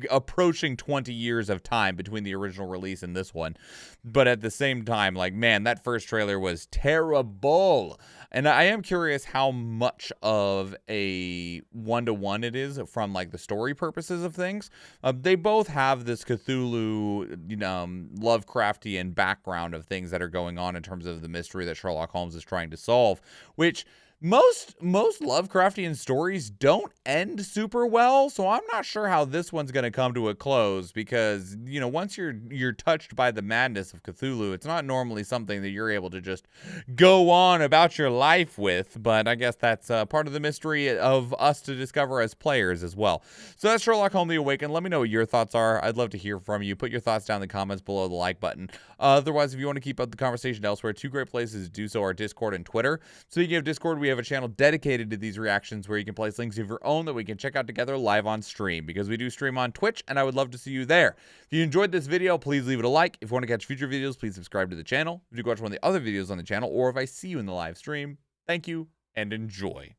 approaching 20 years of time between the original release and this one. But at the same time, like, man, that first trailer was terrible. And I am curious how much of a one-to-one it is from, like, the story purposes of things. They both have this Cthulhu, you know, Lovecraftian background of things that are going on in terms of the mystery that Sherlock Holmes is trying to solve, which most Lovecraftian stories don't end super well, so I'm not sure how this one's going to come to a close, because, you know, once you're touched by the madness of Cthulhu, it's not normally something that you're able to just go on about your life with. But I guess that's part of the mystery of us to discover as players as well. So that's Sherlock Holmes: The Awakened. Let me know what your thoughts are. I'd love to hear from you. Put your thoughts down in the comments below the like button. Otherwise, if you want to keep up the conversation elsewhere, two great places to do so are Discord and Twitter. Speaking of Discord, we have a channel dedicated to these reactions where you can place links of your own that we can check out together live on stream, because we do stream on Twitch, and I would love to see you there. If you enjoyed this video, please leave it a like. If you want to catch future videos, please subscribe to the channel. If you watch one of the other videos on the channel, or if I see you in the live stream, thank you and enjoy.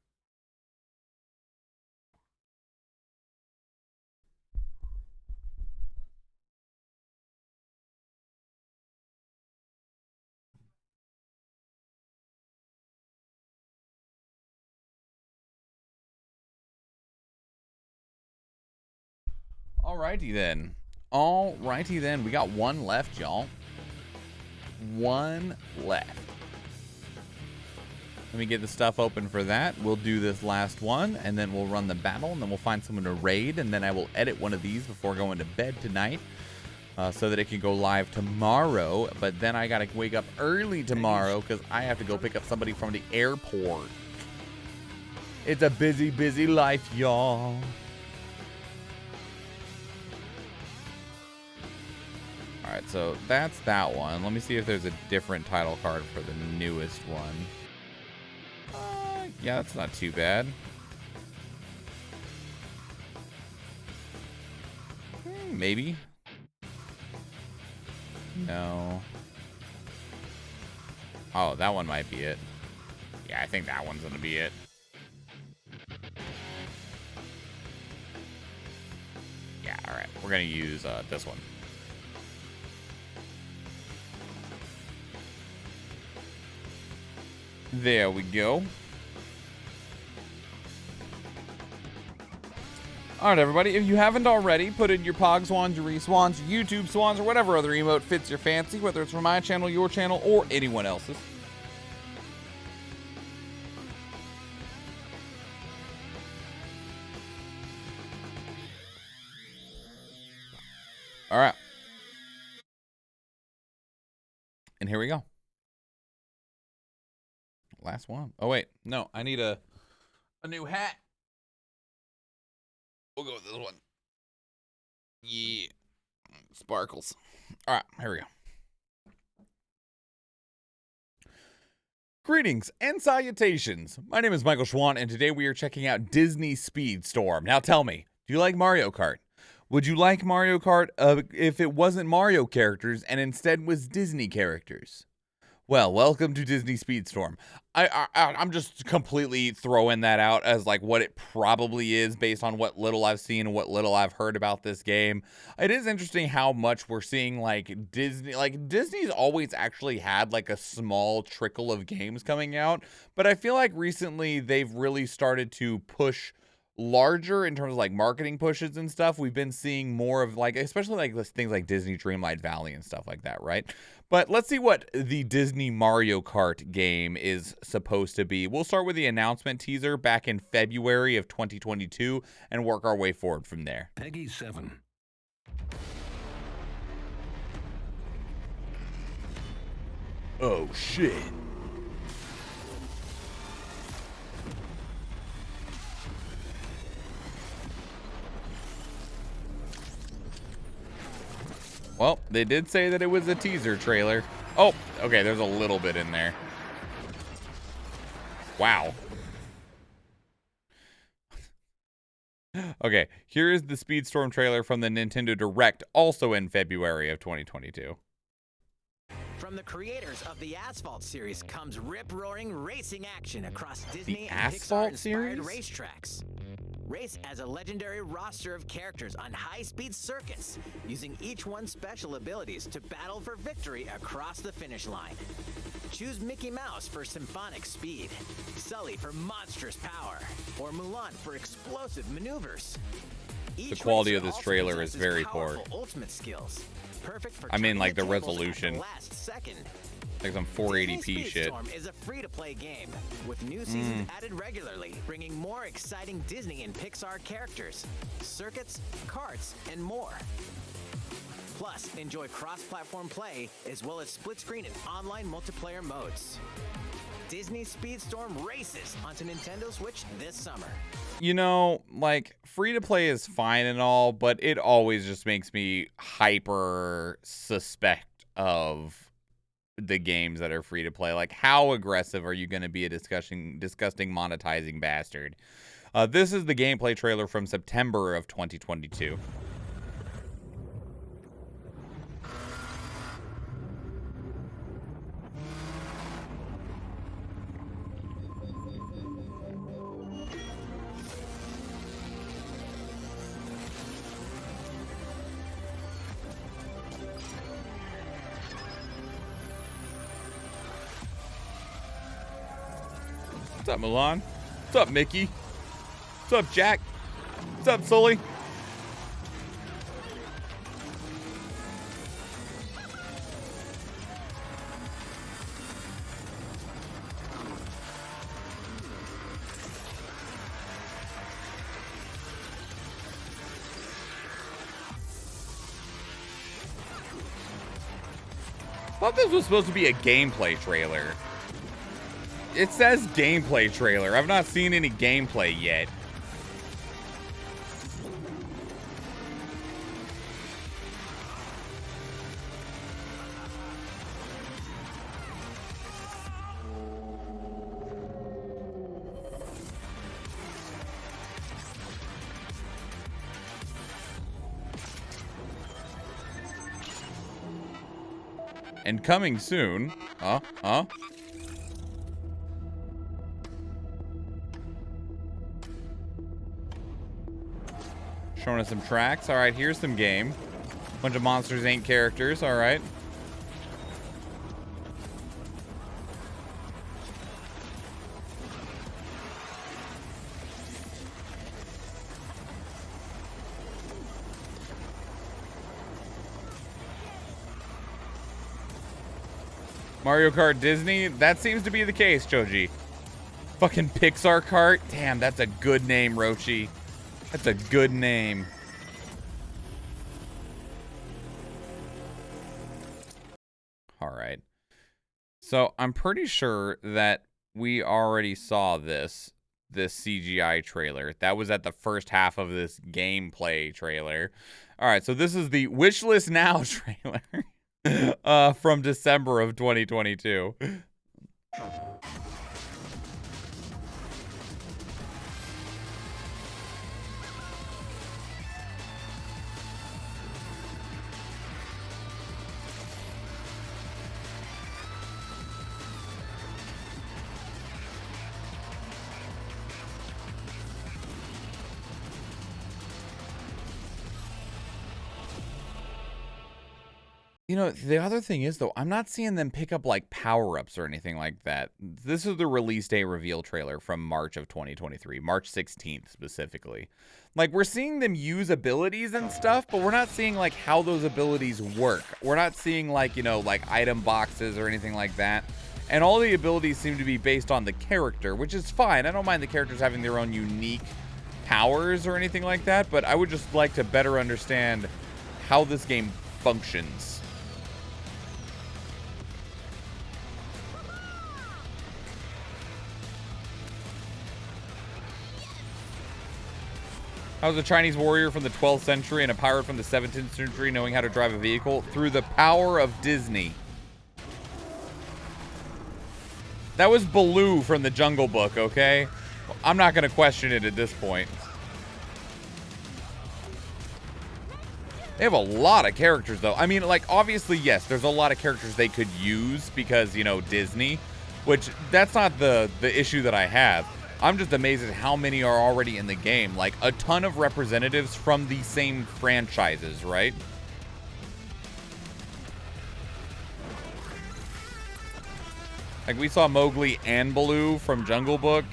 Alrighty then. We got one left, y'all. One left. Let me get the stuff open for that. We'll do this last one, and then we'll run the battle, and then we'll find someone to raid, and then I will edit one of these before going to bed tonight, so that it can go live tomorrow. But then I gotta wake up early tomorrow, because I have to go pick up somebody from the airport. It's a busy, busy life, y'all. Alright, so that's that one. Let me see if there's a different title card for the newest one. Yeah, that's not too bad. Maybe. No. Oh, that one might be it. Yeah, I think that one's gonna be it. Yeah, alright. We're gonna use this one. There we go. Alright, everybody, if you haven't already, put in your Pog Swans, your Reswans, your YouTube Swans, or whatever other emote fits your fancy, whether it's from my channel, your channel, or anyone else's. Alright. And here we go. Last one. Oh, wait. No, I need a new hat. We'll go with this one. Yeah. Sparkles. All right, here we go. Greetings and salutations. My name is Michael Schwan, and today we are checking out Disney Speedstorm. Now tell me, do you like Mario Kart? Would you like Mario Kart if it wasn't Mario characters and instead was Disney characters? Well, welcome to Disney Speedstorm. I'm just completely throwing that out as like what it probably is based on what little I've seen and what little I've heard about this game. It is interesting how much we're seeing like Disney, like Disney's always actually had like a small trickle of games coming out, but I feel like recently they've really started to push larger in terms of like marketing pushes and stuff. We've been seeing more of like, especially like things like Disney Dreamlight Valley and stuff like that, right? But let's see what the Disney Mario Kart game is supposed to be. We'll start with the announcement teaser back in February of 2022 and work our way forward from there.
Peggy 7.
Oh shit. Well, they did say that it was a teaser trailer. Oh, okay, there's a little bit in there. Wow. Okay, here is the Speedstorm trailer from the Nintendo Direct, also in February of 2022.
From the creators of the Asphalt series comes rip-roaring racing action across Disney and
Asphalt
Pixar-inspired
series?
racetracks. Race as a legendary roster of characters on high-speed circuits, using each one's special abilities to battle for victory across the finish line. Choose Mickey Mouse for symphonic speed, Sully for monstrous power, or Mulan for explosive maneuvers.
The quality of this trailer is very poor.
Ultimate skills, perfect for
I mean, like the
turning tables at
resolution.
the last second.
Like some 480p shit.
Speedstorm is a free-to-play game with new seasons added regularly, bringing more exciting Disney and Pixar characters, circuits, karts, and more. Plus, enjoy cross-platform play as well as split-screen and online multiplayer modes. Disney Speedstorm races onto Nintendo Switch this summer.
You know, like, free-to-play is fine and all, but it always just makes me hyper suspect of the games that are free to play. Like, how aggressive are you going to be a disgusting monetizing bastard? This is the gameplay trailer from September of 2022. What's up, Mulan? What's up, Mickey? What's up, Jack? What's up, Sully? I thought this was supposed to be a gameplay trailer. It says gameplay trailer. I've not seen any gameplay yet. And coming soon. Showing us some tracks. All right, here's some game. Bunch of Monsters Inc. characters. All right. Mario Kart Disney? That seems to be the case, Choji. Fucking Pixar Kart? Damn, that's a good name, Rochi. That's a good name. All right. So I'm pretty sure that we already saw this CGI trailer. That was at the first half of this gameplay trailer. All right, so this is the Wishlist Now trailer. From December of 2022. You know, the other thing is, though, I'm not seeing them pick up, like, power-ups or anything like that. This is the release day reveal trailer from March of 2023, March 16th specifically. Like, we're seeing them use abilities and stuff, but we're not seeing, like, how those abilities work. We're not seeing, like, you know, like, item boxes or anything like that. And all the abilities seem to be based on the character, which is fine. I don't mind the characters having their own unique powers or anything like that, but I would just like to better understand how this game functions. I was a Chinese warrior from the 12th century and a pirate from the 17th century knowing how to drive a vehicle through the power of Disney. That was Baloo from the Jungle Book, okay? I'm not going to question it at this point. They have a lot of characters, though. I mean, like, obviously, yes, there's a lot of characters they could use because, you know, Disney, which that's not the issue that I have. I'm just amazed at how many are already in the game. Like, a ton of representatives from the same franchises, right? Like, we saw Mowgli and Baloo from Jungle Book.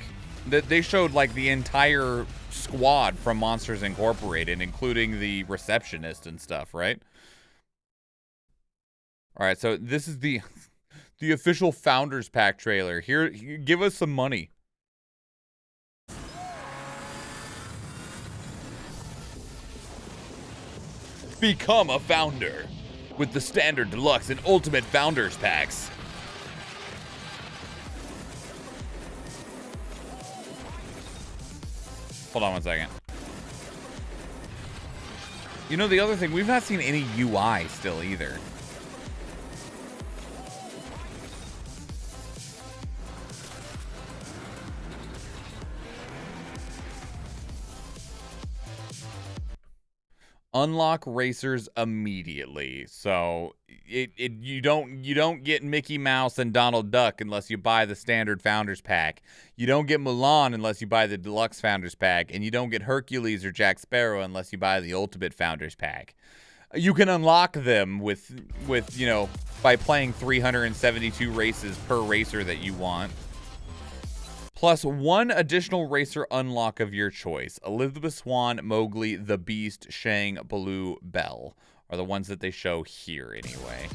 They showed, like, the entire squad from Monsters Incorporated, including the receptionist and stuff, right? All right, so this is the official Founders Pack trailer. Here, give us some money. Become a founder with the standard, deluxe, and ultimate founders packs. Hold on one second. You know, the other thing, we've not seen any UI still either. Unlock racers immediately. So you don't get Mickey Mouse and Donald Duck unless you buy the standard Founders Pack. You don't get Mulan unless you buy the deluxe Founders Pack, and you don't get Hercules or Jack Sparrow unless you buy the ultimate Founders Pack. You can unlock them with you know, by playing 372 races per racer that you want. Plus one additional racer unlock of your choice. Elizabeth Swan, Mowgli, the Beast, Shang, Baloo, Belle are the ones that they show here anyway.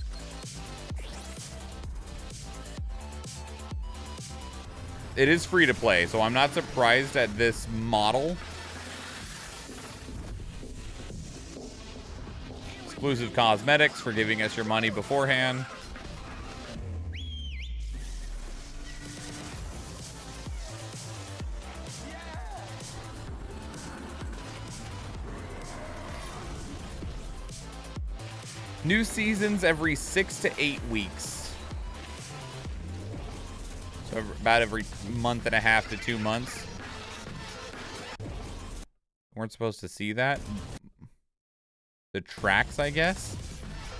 It is free to play, so I'm not surprised at this model. Exclusive cosmetics for giving us your money beforehand. New seasons every 6 to 8 weeks. So about every month and a half to 2 months. Weren't supposed to see that. The tracks, I guess.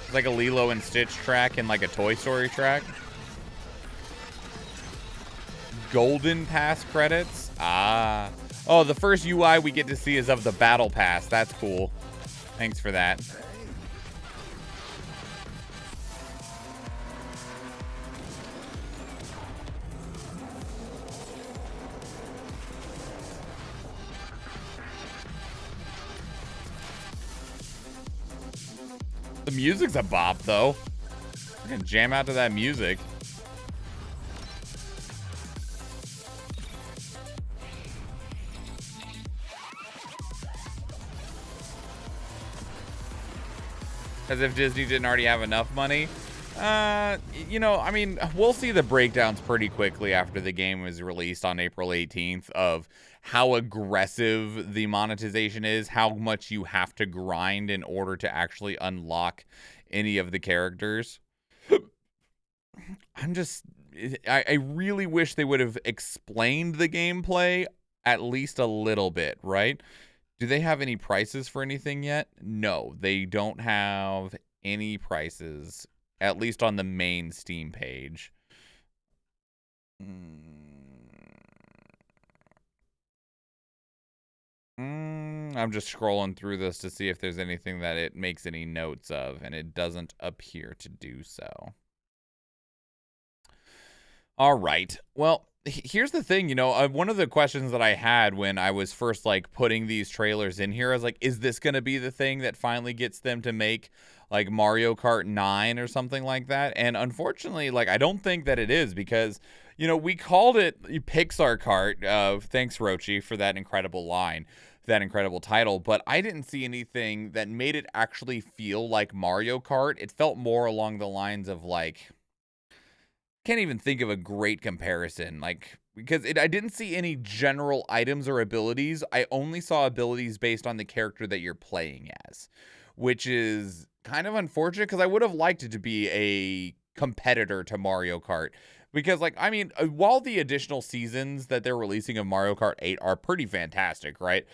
It's like a Lilo and Stitch track and like a Toy Story track. Golden Pass credits. Ah. Oh, the first UI we get to see is of the Battle Pass. That's cool. Thanks for that. The music's a bop, though. I can jam out to that music. As if Disney didn't already have enough money. You know, I mean, we'll see the breakdowns pretty quickly after the game is released on April 18th of how aggressive the monetization is, how much you have to grind in order to actually unlock any of the characters. I really wish they would have explained the gameplay at least a little bit, right? Do they have any prices for anything yet? No, they don't have any prices, at least on the main Steam page. I'm just scrolling through this to see if there's anything that it makes any notes of, and it doesn't appear to do so. All right. Well, here's the thing, one of the questions that I had when I was first like putting these trailers in here, I was like, is this going to be the thing that finally gets them to make like Mario Kart 9 or something like that? And unfortunately, like, I don't think that it is, because, we called it Pixar Kart. Thanks, Rochi, for that incredible line, that incredible title. But I didn't see anything that made it actually feel like Mario Kart. It felt more along the lines of like, can't even think of a great comparison, like, because I didn't see any general items or abilities. I only saw abilities based on the character that you're playing as, which is kind of unfortunate, because I would have liked it to be a competitor to Mario Kart. Because, like, I mean, while the additional seasons that they're releasing of Mario Kart 8 are pretty fantastic, right?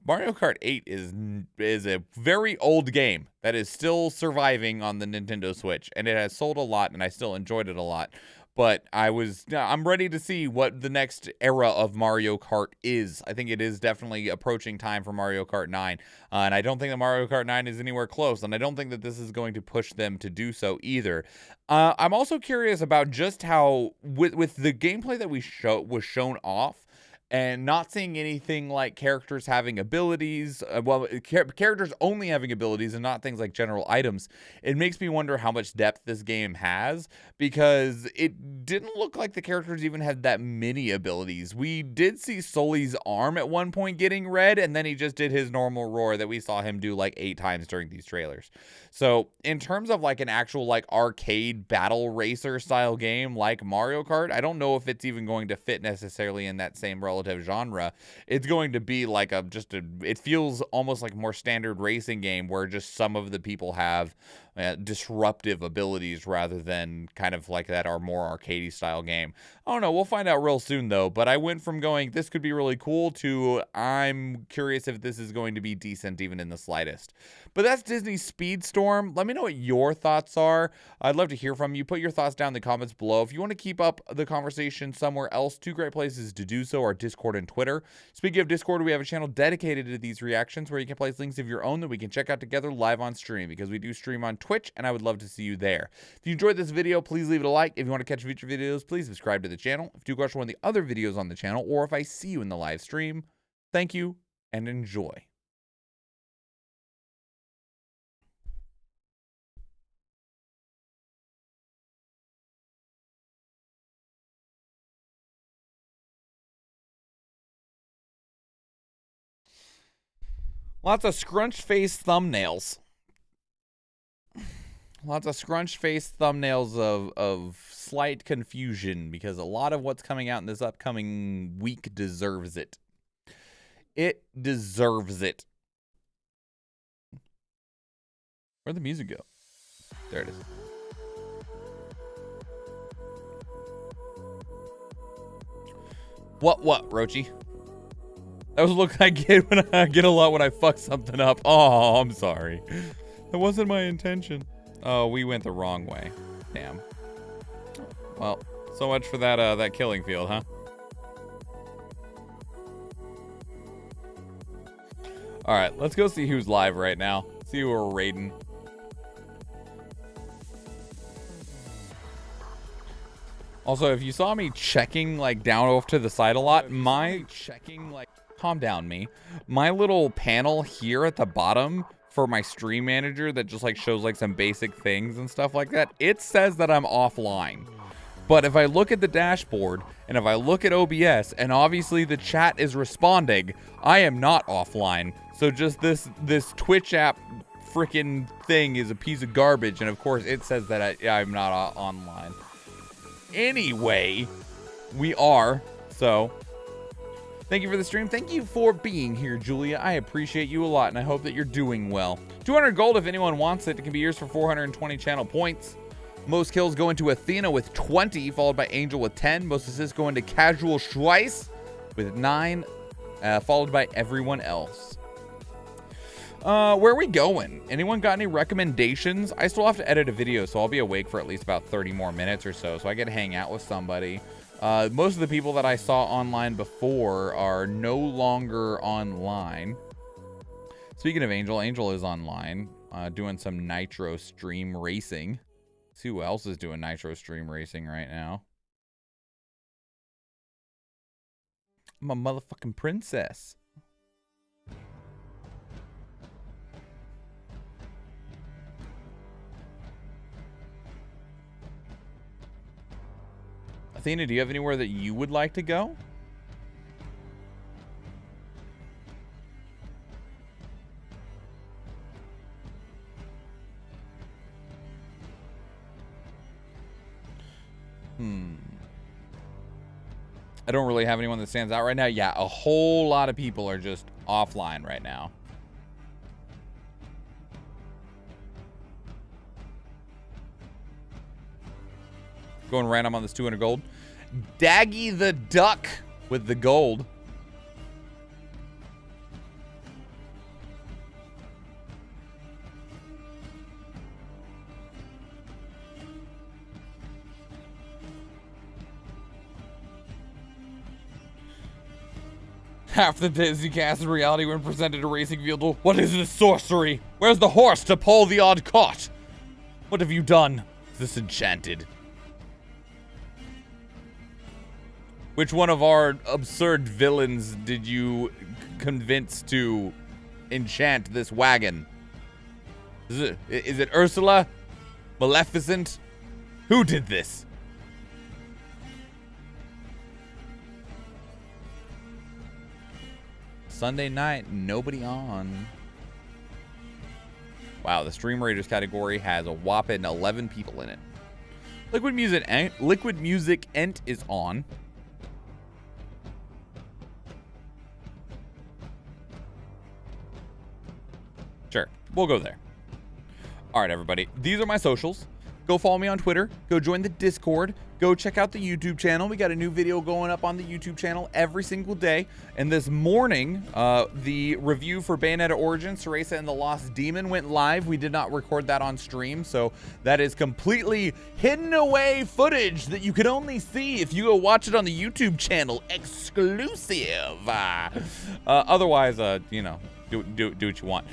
Mario Kart 8 is a very old game that is still surviving on the Nintendo Switch, and it has sold a lot, and I still enjoyed it a lot. But I'm ready to see what the next era of Mario Kart is. I think it is definitely approaching time for Mario Kart 9. And I don't think that Mario Kart 9 is anywhere close. And I don't think that this is going to push them to do so either. I'm also curious about just how, with the gameplay that was shown off, and not seeing anything like characters having abilities, characters only having abilities and not things like general items, it makes me wonder how much depth this game has, because it didn't look like the characters even had that many abilities. We did see Sully's arm at one point getting red, and then he just did his normal roar that we saw him do like 8 times during these trailers. So in terms of like an actual like arcade battle racer style game like Mario Kart, I don't know if it's even going to fit necessarily in that same relative genre. It's going to be like it feels almost like more standard racing game, where just some of the people have disruptive abilities rather than kind of like that are more arcadey style game. I don't know. We'll find out real soon though. But I went from going, this could be really cool, to I'm curious if this is going to be decent even in the slightest. But that's Disney's Speedstorm. Let me know what your thoughts are. I'd love to hear from you. Put your thoughts down in the comments below. If you want to keep up the conversation somewhere else, 2 great places to do so are Discord and Twitter. Speaking of Discord, we have a channel dedicated to these reactions where you can place links of your own that we can check out together live on stream, because we do stream on Twitch, and I would love to see you there. If you enjoyed this video, please leave it a like. If you want to catch future videos, please subscribe to the channel. If you watch one of the other videos on the channel, or if I see you in the live stream, thank you and enjoy. Lots of scrunch-faced thumbnails. Lots of scrunch-faced thumbnails of slight confusion, because a lot of what's coming out in this upcoming week deserves it. It deserves it. Where'd the music go? There it is. What, Rochi? That was a look I get when I get a lot when I fuck something up. Oh, I'm sorry. That wasn't my intention. Oh, we went the wrong way. Damn. Well, so much for that killing field, huh? All right, let's go see who's live right now. See who we're raiding. Also, if you saw me checking like down off to the side a lot, calm down, me. My little panel here at the bottom for my stream manager that just like shows like some basic things and stuff like that, it says that I'm offline. But if I look at the dashboard and if I look at OBS and obviously the chat is responding, I am not offline. So just this Twitch app freaking thing is a piece of garbage, and of course it says that I'm not online. Anyway, we are, so thank you for the stream. Thank you for being here, Julia. I appreciate you a lot, and I hope that you're doing well. 200 gold if anyone wants it. It can be yours for 420 channel points. Most kills go into Athena with 20, followed by Angel with 10. Most assists go into Casual Schweiss with 9, followed by everyone else. Where are we going? Anyone got any recommendations? I still have to edit a video, so I'll be awake for at least about 30 more minutes or so I get to hang out with somebody. Most of the people that I saw online before are no longer online. Speaking of Angel, Angel is online doing some Nitro stream racing. Let's see who else is doing Nitro stream racing right now. I'm a motherfucking princess. Athena, do you have anywhere that you would like to go? I don't really have anyone that stands out right now. Yeah, a whole lot of people are just offline right now. Going random on this 200 gold. Daggy the Duck with the gold. Half the Disney cast in reality when presented a racing vehicle. What is this sorcery? Where's the horse to pull the odd cart? What have you done? Is this enchanted? Which one of our absurd villains did you convince to enchant this wagon? Is it Ursula? Maleficent? Who did this? Sunday night, nobody on. Wow, the Stream Raiders category has a whopping 11 people in it. Liquid Music Ent is on. Sure, we'll go there. All right, everybody. These are my socials. Go follow me on Twitter. Go join the Discord. Go check out the YouTube channel. We got a new video going up on the YouTube channel every single day. And this morning, the review for Bayonetta Origins, Cereza and the Lost Demon went live. We did not record that on stream, so that is completely hidden away footage that you can only see if you go watch it on the YouTube channel. Exclusive. Otherwise, you know, do what you want.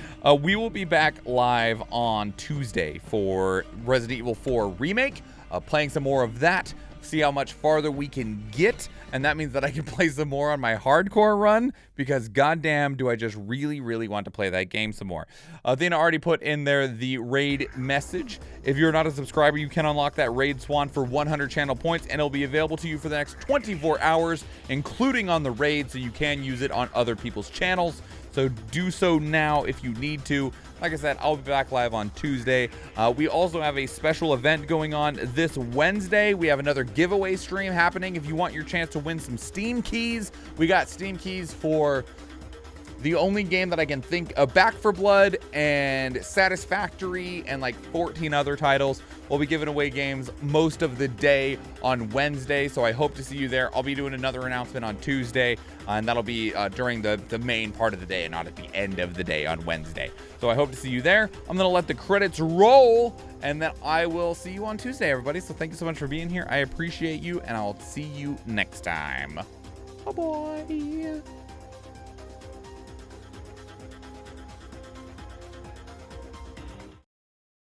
We will be back live on Tuesday for Resident Evil 4 Remake, playing some more of that, see how much farther we can get, and that means that I can play some more on my hardcore run, because goddamn do I just really, really want to play that game some more. Athena already put in there the raid message. If you're not a subscriber, you can unlock that raid swan for 100 channel points, and it'll be available to you for the next 24 hours, including on the raid, so you can use it on other people's channels. So do so now if you need to. Like I said, I'll be back live on Tuesday. We also have a special event going on this Wednesday. We have another giveaway stream happening. If you want your chance to win some Steam keys, we got Steam keys for the only game that I can think of, Back 4 Blood and Satisfactory, and like 14 other titles. We'll be giving away games most of the day on Wednesday, so I hope to see you there. I'll be doing another announcement on Tuesday, and that'll be during the main part of the day and not at the end of the day on Wednesday. So I hope to see you there. I'm going to let the credits roll, and then I will see you on Tuesday, everybody. So thank you so much for being here. I appreciate you, and I'll see you next time. Bye-bye.